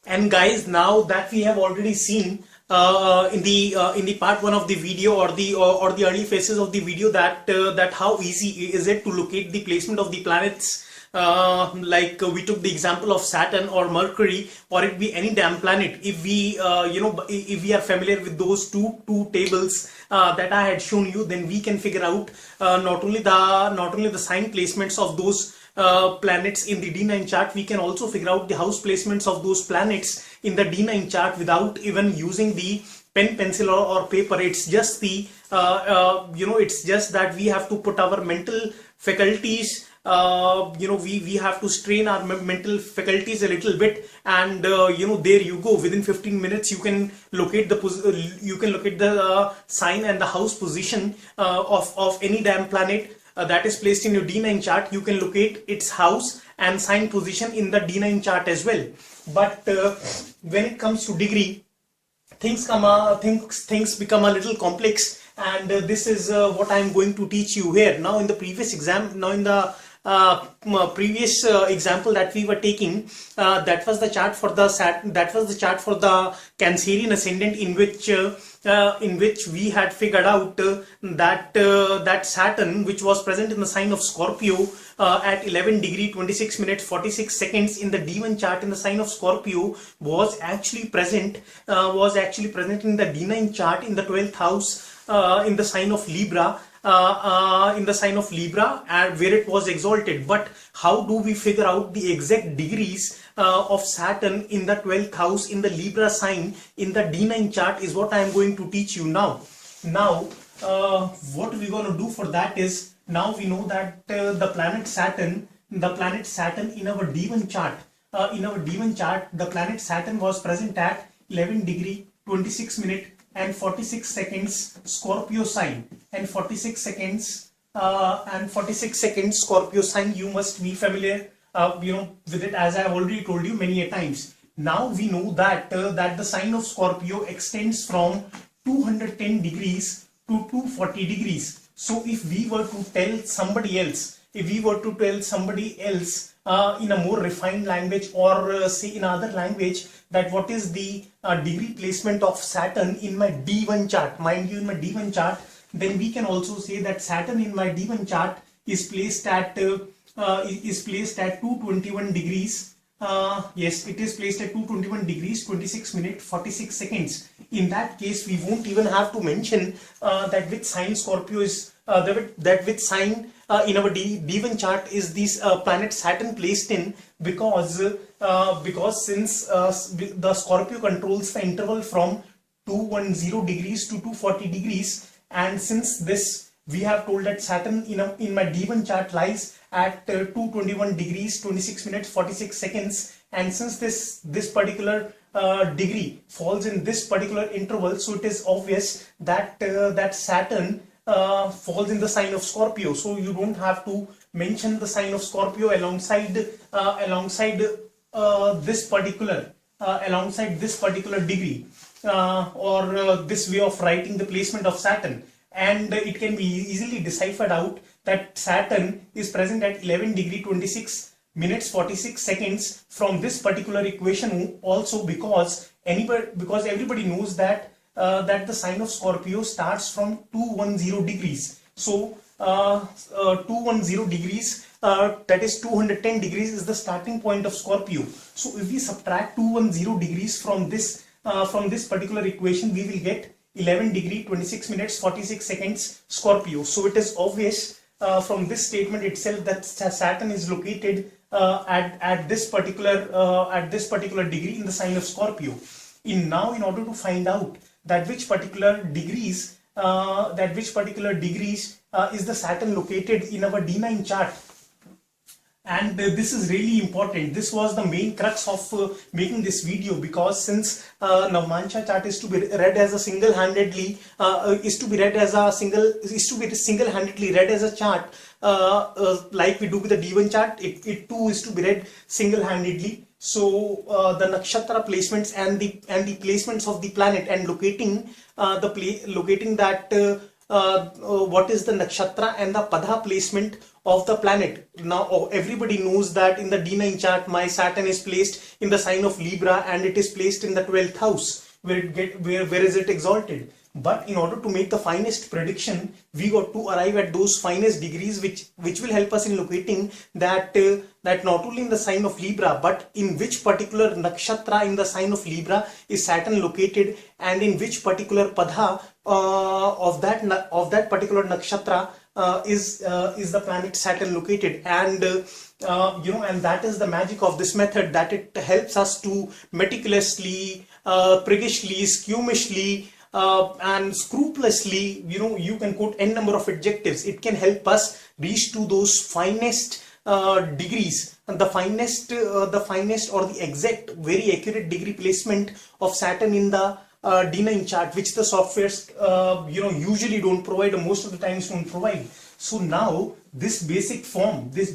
And guys, now that we have already seen in the part 1 of the video, or the early phases of the video, that how easy is it to locate the placement of the planets. Like we took the example of Saturn or Mercury, or it be any damn planet. If we if we are familiar with those two tables that I had shown you, then we can figure out not only the sign placements of those planets in the D9 chart, we can also figure out the house placements of those planets in the D9 chart without even using the pen, pencil or paper. It's just the it's just that we have to put our mental faculties, we have to strain our mental faculties a little bit, and there you go. Within 15 minutes you can locate the sign and the house position of any damn planet that is placed in your D9 chart. You can locate its house and sign position in the D9 chart as well. But when it comes to degree, things become a little complex, and this is what I am going to teach you here. Now in the previous example that we were taking, that was the chart for the Cancerian ascendant, in which we had figured out that Saturn, which was present in the sign of Scorpio at 11 degree 26 minutes 46 seconds in the D1 chart in the sign of Scorpio, was actually present in the D9 chart in the 12th house in the sign of Libra. Where it was exalted. But how do we figure out the exact degrees of Saturn in the 12th house in the Libra sign in the D9 chart is what I am going to teach you now. What we're going to do for that is, now we know that the planet Saturn in our D1 chart, the planet Saturn was present at 11 degree 26 minute and 46 seconds Scorpio sign, and 46 seconds Scorpio sign. You must be familiar with it, as I have already told you many a times. Now we know that the sign of Scorpio extends from 210 degrees to 240 degrees. So if we were to tell somebody else, in a more refined language, or say in other language, that what is the degree placement of Saturn in my D1 chart, mind you, in my D1 chart, then we can also say that Saturn in my D1 chart is placed at 221 degrees. Yes, it is placed at 221 degrees 26 minutes 46 seconds. In that case, we won't even have to mention that which sign Scorpio is, that which sign in our D1 chart is this planet Saturn placed in, because since the Scorpio controls the interval from 210 degrees to 240 degrees, and since this we have told that Saturn in my D1 chart lies at 221 degrees 26 minutes 46 seconds, and since this particular degree falls in this particular interval, so it is obvious that that Saturn falls in the sign of Scorpio. So you don't have to mention the sign of Scorpio alongside this particular degree, or this way of writing the placement of Saturn, and it can be easily deciphered out that Saturn is present at 11 degree 26 minutes 46 seconds from this particular equation also, because everybody knows that the sign of Scorpio starts from 210 degrees. So 210 degrees, that is 210 degrees is the starting point of Scorpio. So if we subtract 210 degrees from this particular equation, we will get 11 degree 26 minutes 46 seconds Scorpio. So it is obvious from this statement itself that Saturn is located at this particular degree in the sign of Scorpio. In order to find out that which particular degrees is the Saturn located in our D9 chart, And this is really important. This was the main crux of making this video, because since Navamsa chart is to be read as a single-handedly single-handedly read as a chart, like we do with the D-9 chart, it too is to be read single-handedly. So the nakshatra placements and the placements of the planet, and locating what is the nakshatra and the pada placement of the planet. Now everybody knows that in the D9 chart my Saturn is placed in the sign of Libra, and it is placed in the 12th house where is it exalted. But in order to make the finest prediction, we got to arrive at those finest degrees which will help us in locating that not only in the sign of Libra, but in which particular nakshatra in the sign of Libra is Saturn located, and in which particular pada of that particular nakshatra is the planet Saturn located. And and that is the magic of this method, that it helps us to meticulously, priggishly, squeamishly, and scrupulously, you can quote n number of adjectives. It can help us reach to those finest degrees, the finest or the exact, very accurate degree placement of Saturn in the D9 chart, which the softwares usually don't provide, or most of the times don't provide. So now this basic form that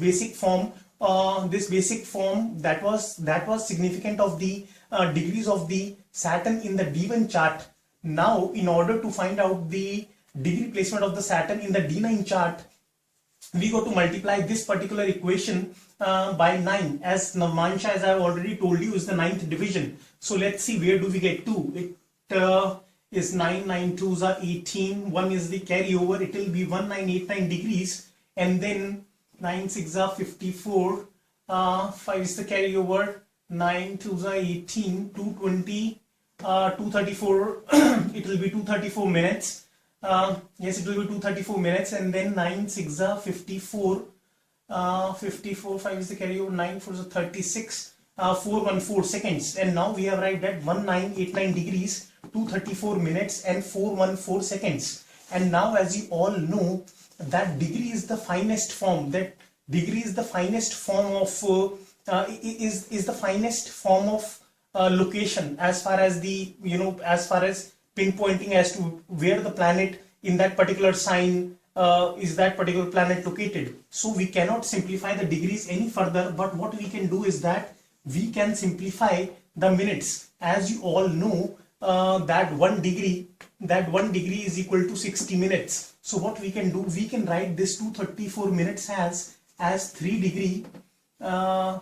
was significant of the degrees of the Saturn in the D1 chart. Now, in order to find out the degree placement of the Saturn in the D9 chart, we got to multiply this particular equation by 9, as Navamsa, as I have already told you, is the 9th division. So let's see, where do we get to? It is 9, 9 2s are 18, 1 is the carryover, it will be 1989 degrees, and then 9 6 are 54, 5 is the carryover, 9 2s are 18, 220, 234, it will be 234 minutes. Yes, it will be 234 minutes, and then 9 6 are 54, 54, 5 is the carryover, 9 4 is 36, 414 seconds. And now we have arrived at 1989 degrees, 234 minutes and 414 seconds. And now, as you all know, that degree is the finest form. That degree is the finest form of location, as far as the as far as pinpointing as to where the planet in that particular sign is that particular planet located. So we cannot simplify the degrees any further, but what we can do is that we can simplify the minutes. As you all know, that 1 degree is equal to 60 minutes. So what we can do, we can write this 234 minutes as 3 degree.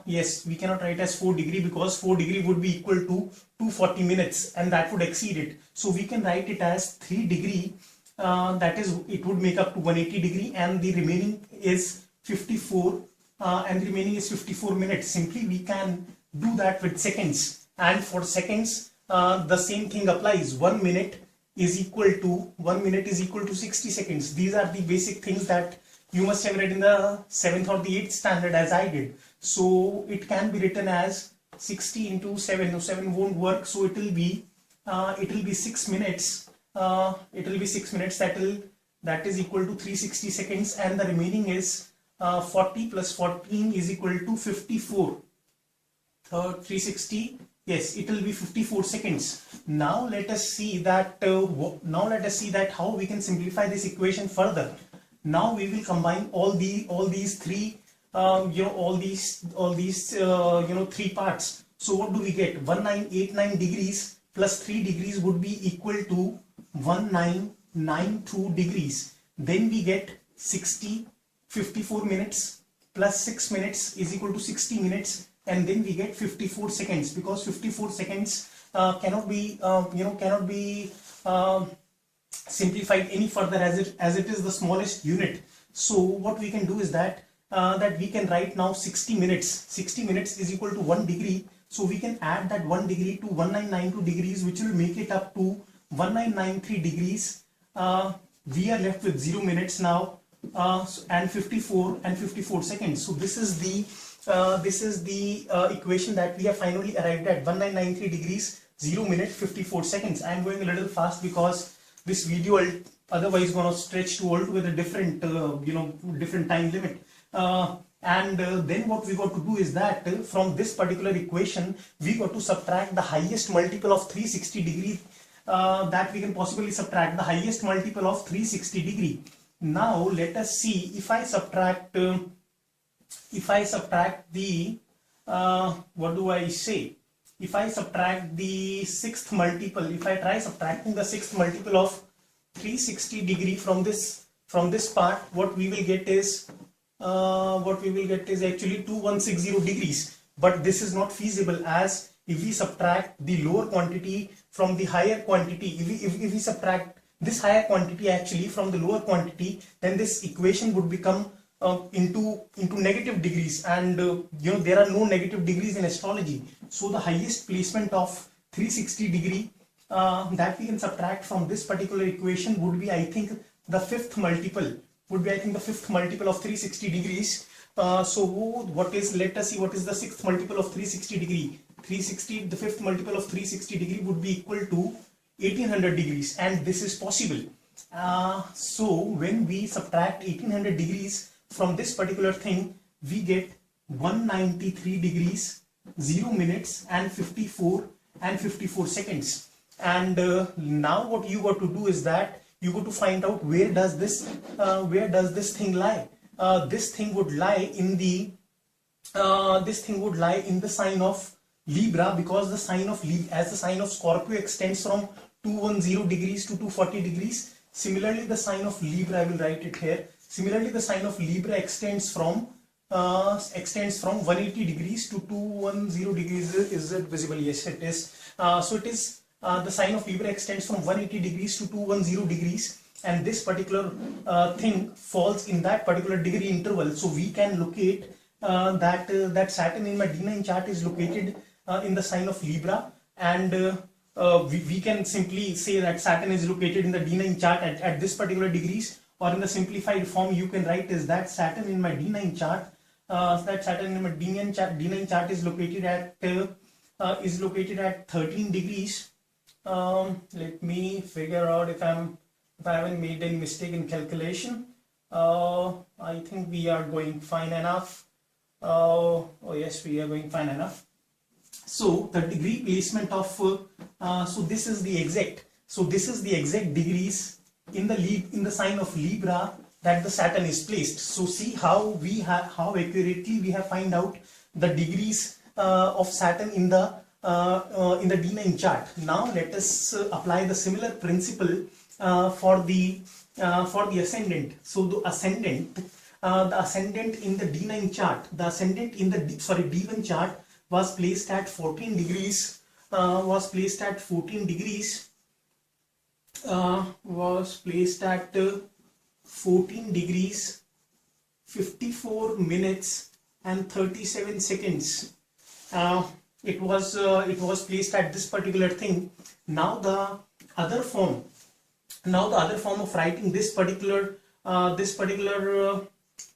Yes, we cannot write as 4 degree, because 4 degree would be equal to 240 minutes, and that would exceed it. So we can write it as 3 degree, that is, it would make up to 180 degree, and the remaining is 54, and the remaining is 54 minutes. Simply we can do that with seconds, and for seconds the same thing applies. 1 minute is equal to 60 seconds. These are the basic things that you must have read in the 7th or the 8th standard, as I did. So it can be written as 60 into 7. No, 7 won't work, so it will be 6 minutes. It will be 6 minutes. That is equal to 360 seconds, and the remaining is 40 plus 14 is equal to 54. 360. Yes, it will be 54 seconds. Now let us see that how we can simplify this equation further. Now we will combine all these three three parts. So what do we get? 1989 degrees plus 3 degrees would be equal to 1992 degrees. Then we get 54 minutes plus 6 minutes is equal to 60 minutes, and then we get 54 seconds, because 54 seconds cannot be simplified any further, as it is the smallest unit. So what we can do is that we can write now 60 minutes. 60 minutes is equal to 1 degree. So we can add that 1 degree to 1992 degrees, which will make it up to 1993 degrees. We are left with 0 minutes now, and 54 seconds. So this is the equation that we have finally arrived at: 1993 degrees, 0 minute, 54 seconds. I am going a little fast because this video otherwise going to stretch to altogether different different time limit. And then what we got to do is that from this particular equation we got to subtract the highest multiple of 360 degree that we can possibly subtract, the highest multiple of 360 degree. Now let us see, if I subtract the what do I say, if I subtract the sixth multiple, if I try subtracting the sixth multiple of 360 degree from this part, what we will get is actually 2160 degrees. But this is not feasible, as if we subtract the lower quantity from the higher quantity, if we subtract this higher quantity actually from the lower quantity, then this equation would become into negative degrees, and there are no negative degrees in astrology. So the highest placement of 360 degree that we can subtract from this particular equation would be, I think, the fifth multiple of 360 degrees. So what is, let us see, what is the sixth multiple of 360 degree? The fifth multiple of 360 degree would be equal to 1800 degrees, and this is possible. So when we subtract 1800 degrees from this particular thing, we get 193 degrees, 0 minutes and 54 seconds. And now what you got to do is that you got to find out where does this thing lie. This thing would lie in the sign of Libra, because the sign of as the sign of Scorpio extends from 210 degrees to 240 degrees. Similarly, the sign of Libra, I will write it here. Similarly, the sign of Libra extends from 180 degrees to 210 degrees. Is it visible? Yes, it is. So it is the sign of Libra extends from 180 degrees to 210 degrees, and this particular thing falls in that particular degree interval. So we can locate that Saturn in my D9 chart is located in the sign of Libra, and we can simply say that Saturn is located in the D9 chart at this particular degrees. Or in the simplified form, you can write is that Saturn in my D9 chart, D9 chart is located at 13 degrees. Let me figure out if I haven't made any mistake in calculation. I think we are going fine enough. Oh yes, we are going fine enough. So the degree placement of so this is the exact degrees in the sign of Libra that the Saturn is placed. So see how accurately we have find out the degrees of Saturn in the D9 chart. Now let us apply the similar principle for the ascendant. So the ascendant in the D9 chart, the ascendant in the D1 chart was placed at 14 degrees. Was placed at 14 degrees, 54 minutes and 37 seconds. It was placed at this particular thing. Now the other form of writing this particular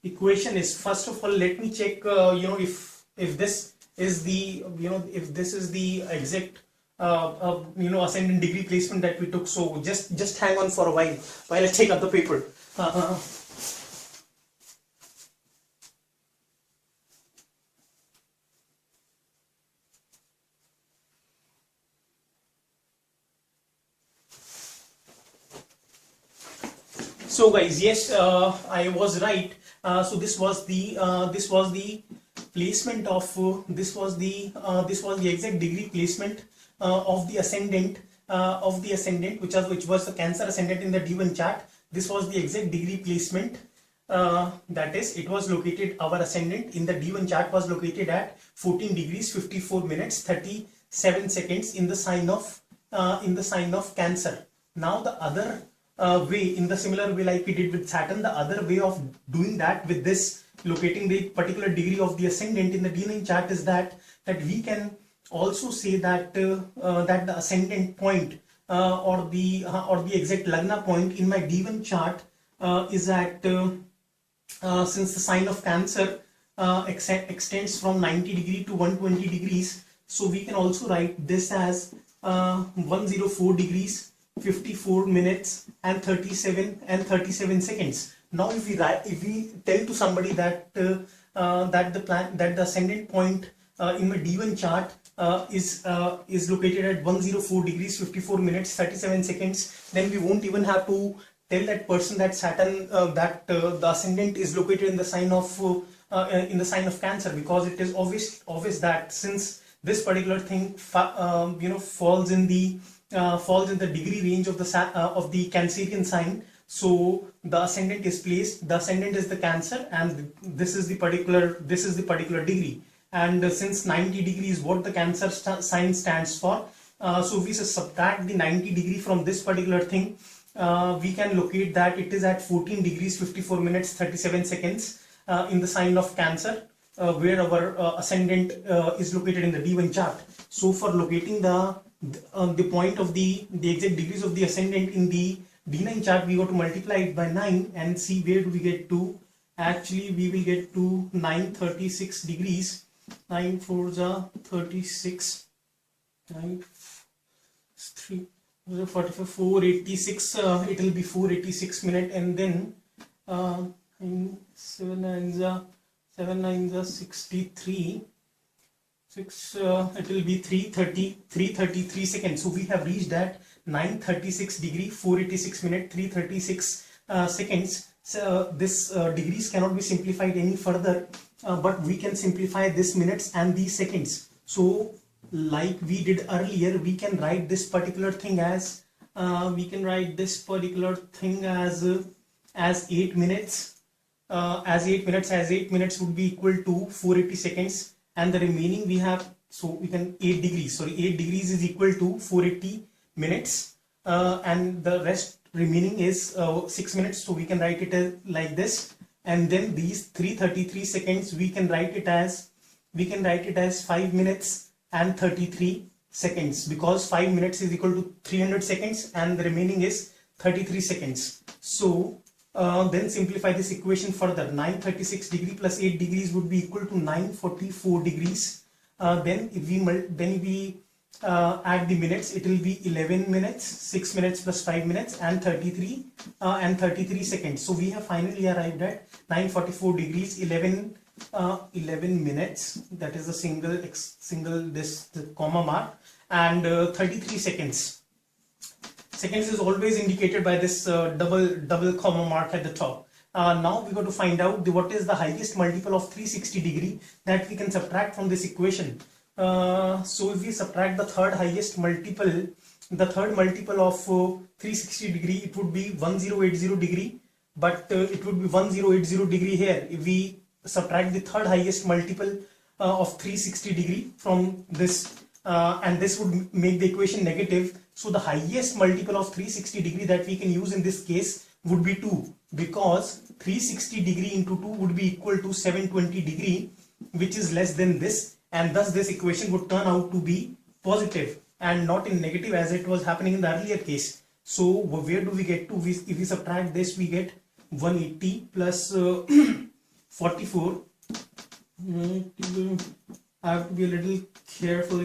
equation is, first of all, let me check if this is the exact ascendant degree placement that we took. So just hang on for a while I take up the paper. So guys, yes, I was right. So this was the placement of this was the exact degree placement of the ascendant which was the Cancer ascendant in the D1 chart. This was the exact degree placement, that is, it was located, our ascendant in the D1 chart was located at 14 degrees 54 minutes 37 seconds in the sign of Cancer. Now the other way, in the similar way like we did with Saturn, the other way of doing that with this locating the particular degree of the ascendant in the D9 chart is that we can also say that that the ascendant point or the exact Lagna point in my D1 chart is at since the sign of Cancer extends from 90 degree to 120 degrees, so we can also write this as 104 degrees 54 minutes and 37 seconds. Now if we tell to somebody that that the ascendant point in my D1 chart is located at 104 degrees 54 minutes 37 seconds, then we won't even have to tell that person that Saturn the ascendant is located in the sign of Cancer, because it is obvious that since this particular thing falls in the degree range of the Cancerian sign, so the ascendant is placed. The ascendant is the Cancer, and this is the particular degree. And since 90 degrees what the Cancer sign stands for, so if we subtract the 90 degree from this particular thing, we can locate that it is at 14 degrees 54 minutes 37 seconds in the sign of Cancer, where our ascendant is located in the D1 chart. So for locating the point of the exact degrees of the ascendant in the D9 chart, we got to multiply it by 9 and see where do we get to. Actually we will get to 936 degrees. 9 4s are 36, 9 3 45, 486, it will be 486 minute, and then 7 9s are 63, 6 it will be 333 seconds. So we have reached at 936 degree 486 minute 336 seconds. So this degrees cannot be simplified any further, but we can simplify this minutes and these seconds. So like we did earlier, we can write this particular thing as 8 minutes, as 8 minutes would be equal to 480 seconds, and the remaining we have, so we can 8 degrees is equal to 480 minutes, and the rest remaining is 6 minutes, so we can write it as like this. And then these 333 seconds we can write it as 5 minutes and 33 seconds, because 5 minutes is equal to 300 seconds and the remaining is 33 seconds. So then simplify this equation further. 936 degree plus 8 degrees would be equal to 944 degrees. Then if we add the minutes, it will be 11 minutes, 6 minutes plus 5 minutes and 33 seconds. So we have finally arrived at 944 degrees 11 minutes, that is the the comma mark, and 33 seconds. Seconds is always indicated by this double comma mark at the top. Now we got to find out what is the highest multiple of 360 degree that we can subtract from this equation. So if we subtract the third multiple of 360 degree, it would be 1080 degree, but it would be 1080 degree here if we subtract the third highest multiple of 360 degree from this, and this would make the equation negative. So the highest multiple of 360 degree that we can use in this case would be 2, because 360 degree into 2 would be equal to 720 degree, which is less than this, and thus this equation would turn out to be positive and not in negative as it was happening in the earlier case. So where do we get to? If we subtract this, we get 180 plus 44. I have to be a little careful,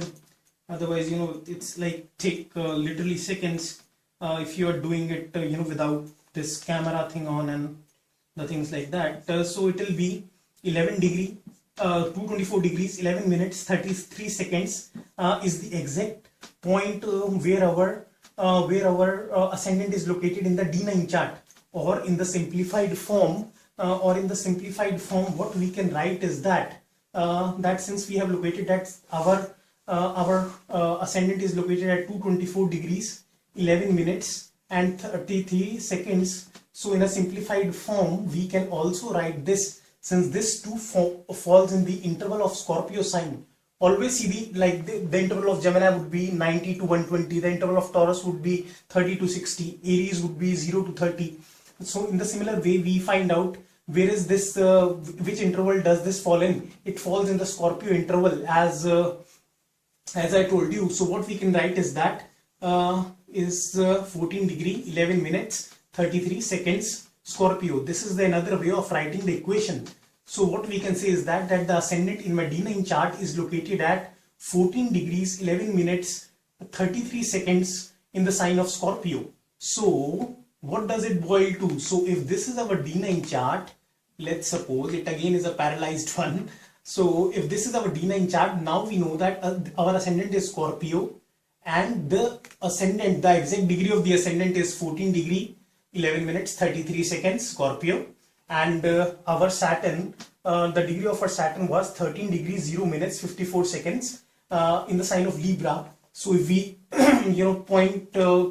otherwise it's like take literally seconds if you are doing it without this camera thing on and the things like that. So it will be 224 degrees 11 minutes 33 seconds is the exact point where our ascendant is located in the D9 chart. Or in the simplified form, what we can write is that since we have located that our ascendant is located at 224 degrees 11 minutes and 33 seconds. So in a simplified form, we can also write this, since this too falls in the interval of Scorpio sign. Always see the interval of Gemini would be 90 to 120, the interval of Taurus would be 30 to 60, Aries would be 0 to 30. So in the similar way, we find out where is this, which interval does this fall in. It falls in the Scorpio interval, as I told you. So what we can write is that is 14 degree 11 minutes 33 seconds Scorpio. This is another way of writing the equation. So what we can say is that the ascendant in my D9 chart is located at 14 degrees 11 minutes 33 seconds in the sign of Scorpio. So what does it boil to? So if this is our D9 chart, let's suppose it again is a paralyzed one. So if this is our D9 chart, now we know that our ascendant is Scorpio, and the ascendant, the exact degree of the ascendant is 14 degree 11 minutes 33 seconds Scorpio, and our Saturn, the degree of our Saturn was 13 degrees 0 minutes 54 seconds in the sign of Libra. So if we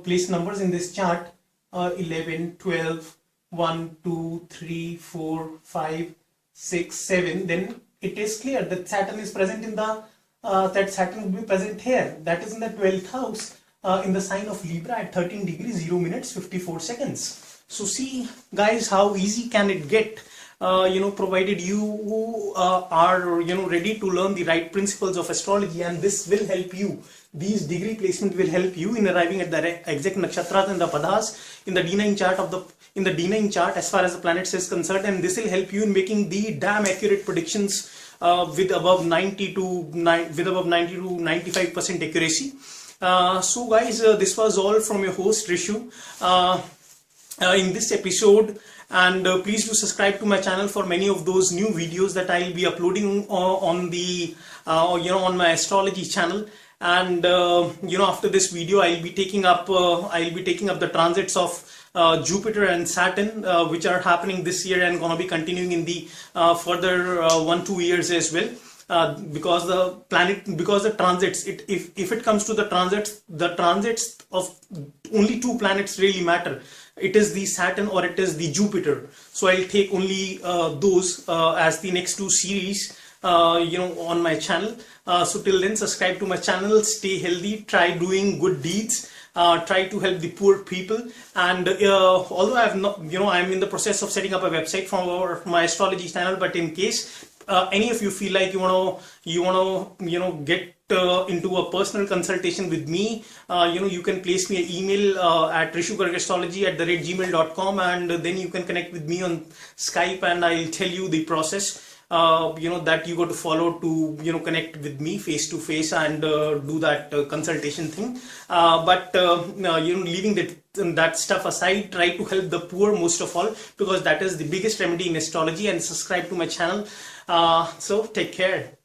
place numbers in this chart, 11, 12, 1, 2, 3, 4, 5, 6, 7, then it is clear that Saturn is present in the that Saturn will be present here, that is in the 12th house in the sign of Libra at 13 degrees 0 minutes 54 seconds. So see guys, how easy can it get, provided you are ready to learn the right principles of astrology, and this will help you. These degree placement will help you in arriving at the exact nakshatras and the padas in the D9 chart as far as the planets is concerned, and this will help you in making the damn accurate predictions with above 90 to 95% accuracy. So guys, this was all from your host Rishu in this episode, and please do subscribe to my channel for many of those new videos that I'll be uploading on the on my astrology channel. And after this video I'll be taking up the transits of Jupiter and Saturn, which are happening this year and gonna be continuing in the further 1-2 years as well, because the transits, if it comes to the transits of only two planets really matter. It is the Saturn or it is the Jupiter. So I'll take only those as the next two series on my channel. So till then, subscribe to my channel, stay healthy, try doing good deeds, try to help the poor people. And although I have not, I'm in the process of setting up a website for my astrology channel, but in case any of you feel like you wanna get into a personal consultation with me, you can place me an email at rishugargastrology@gmail.com, and then you can connect with me on Skype, and I'll tell you the process that you got to follow to connect with me face to face and do that consultation thing. But leaving that stuff aside, try to help the poor most of all, because that is the biggest remedy in astrology. And subscribe to my channel. So take care.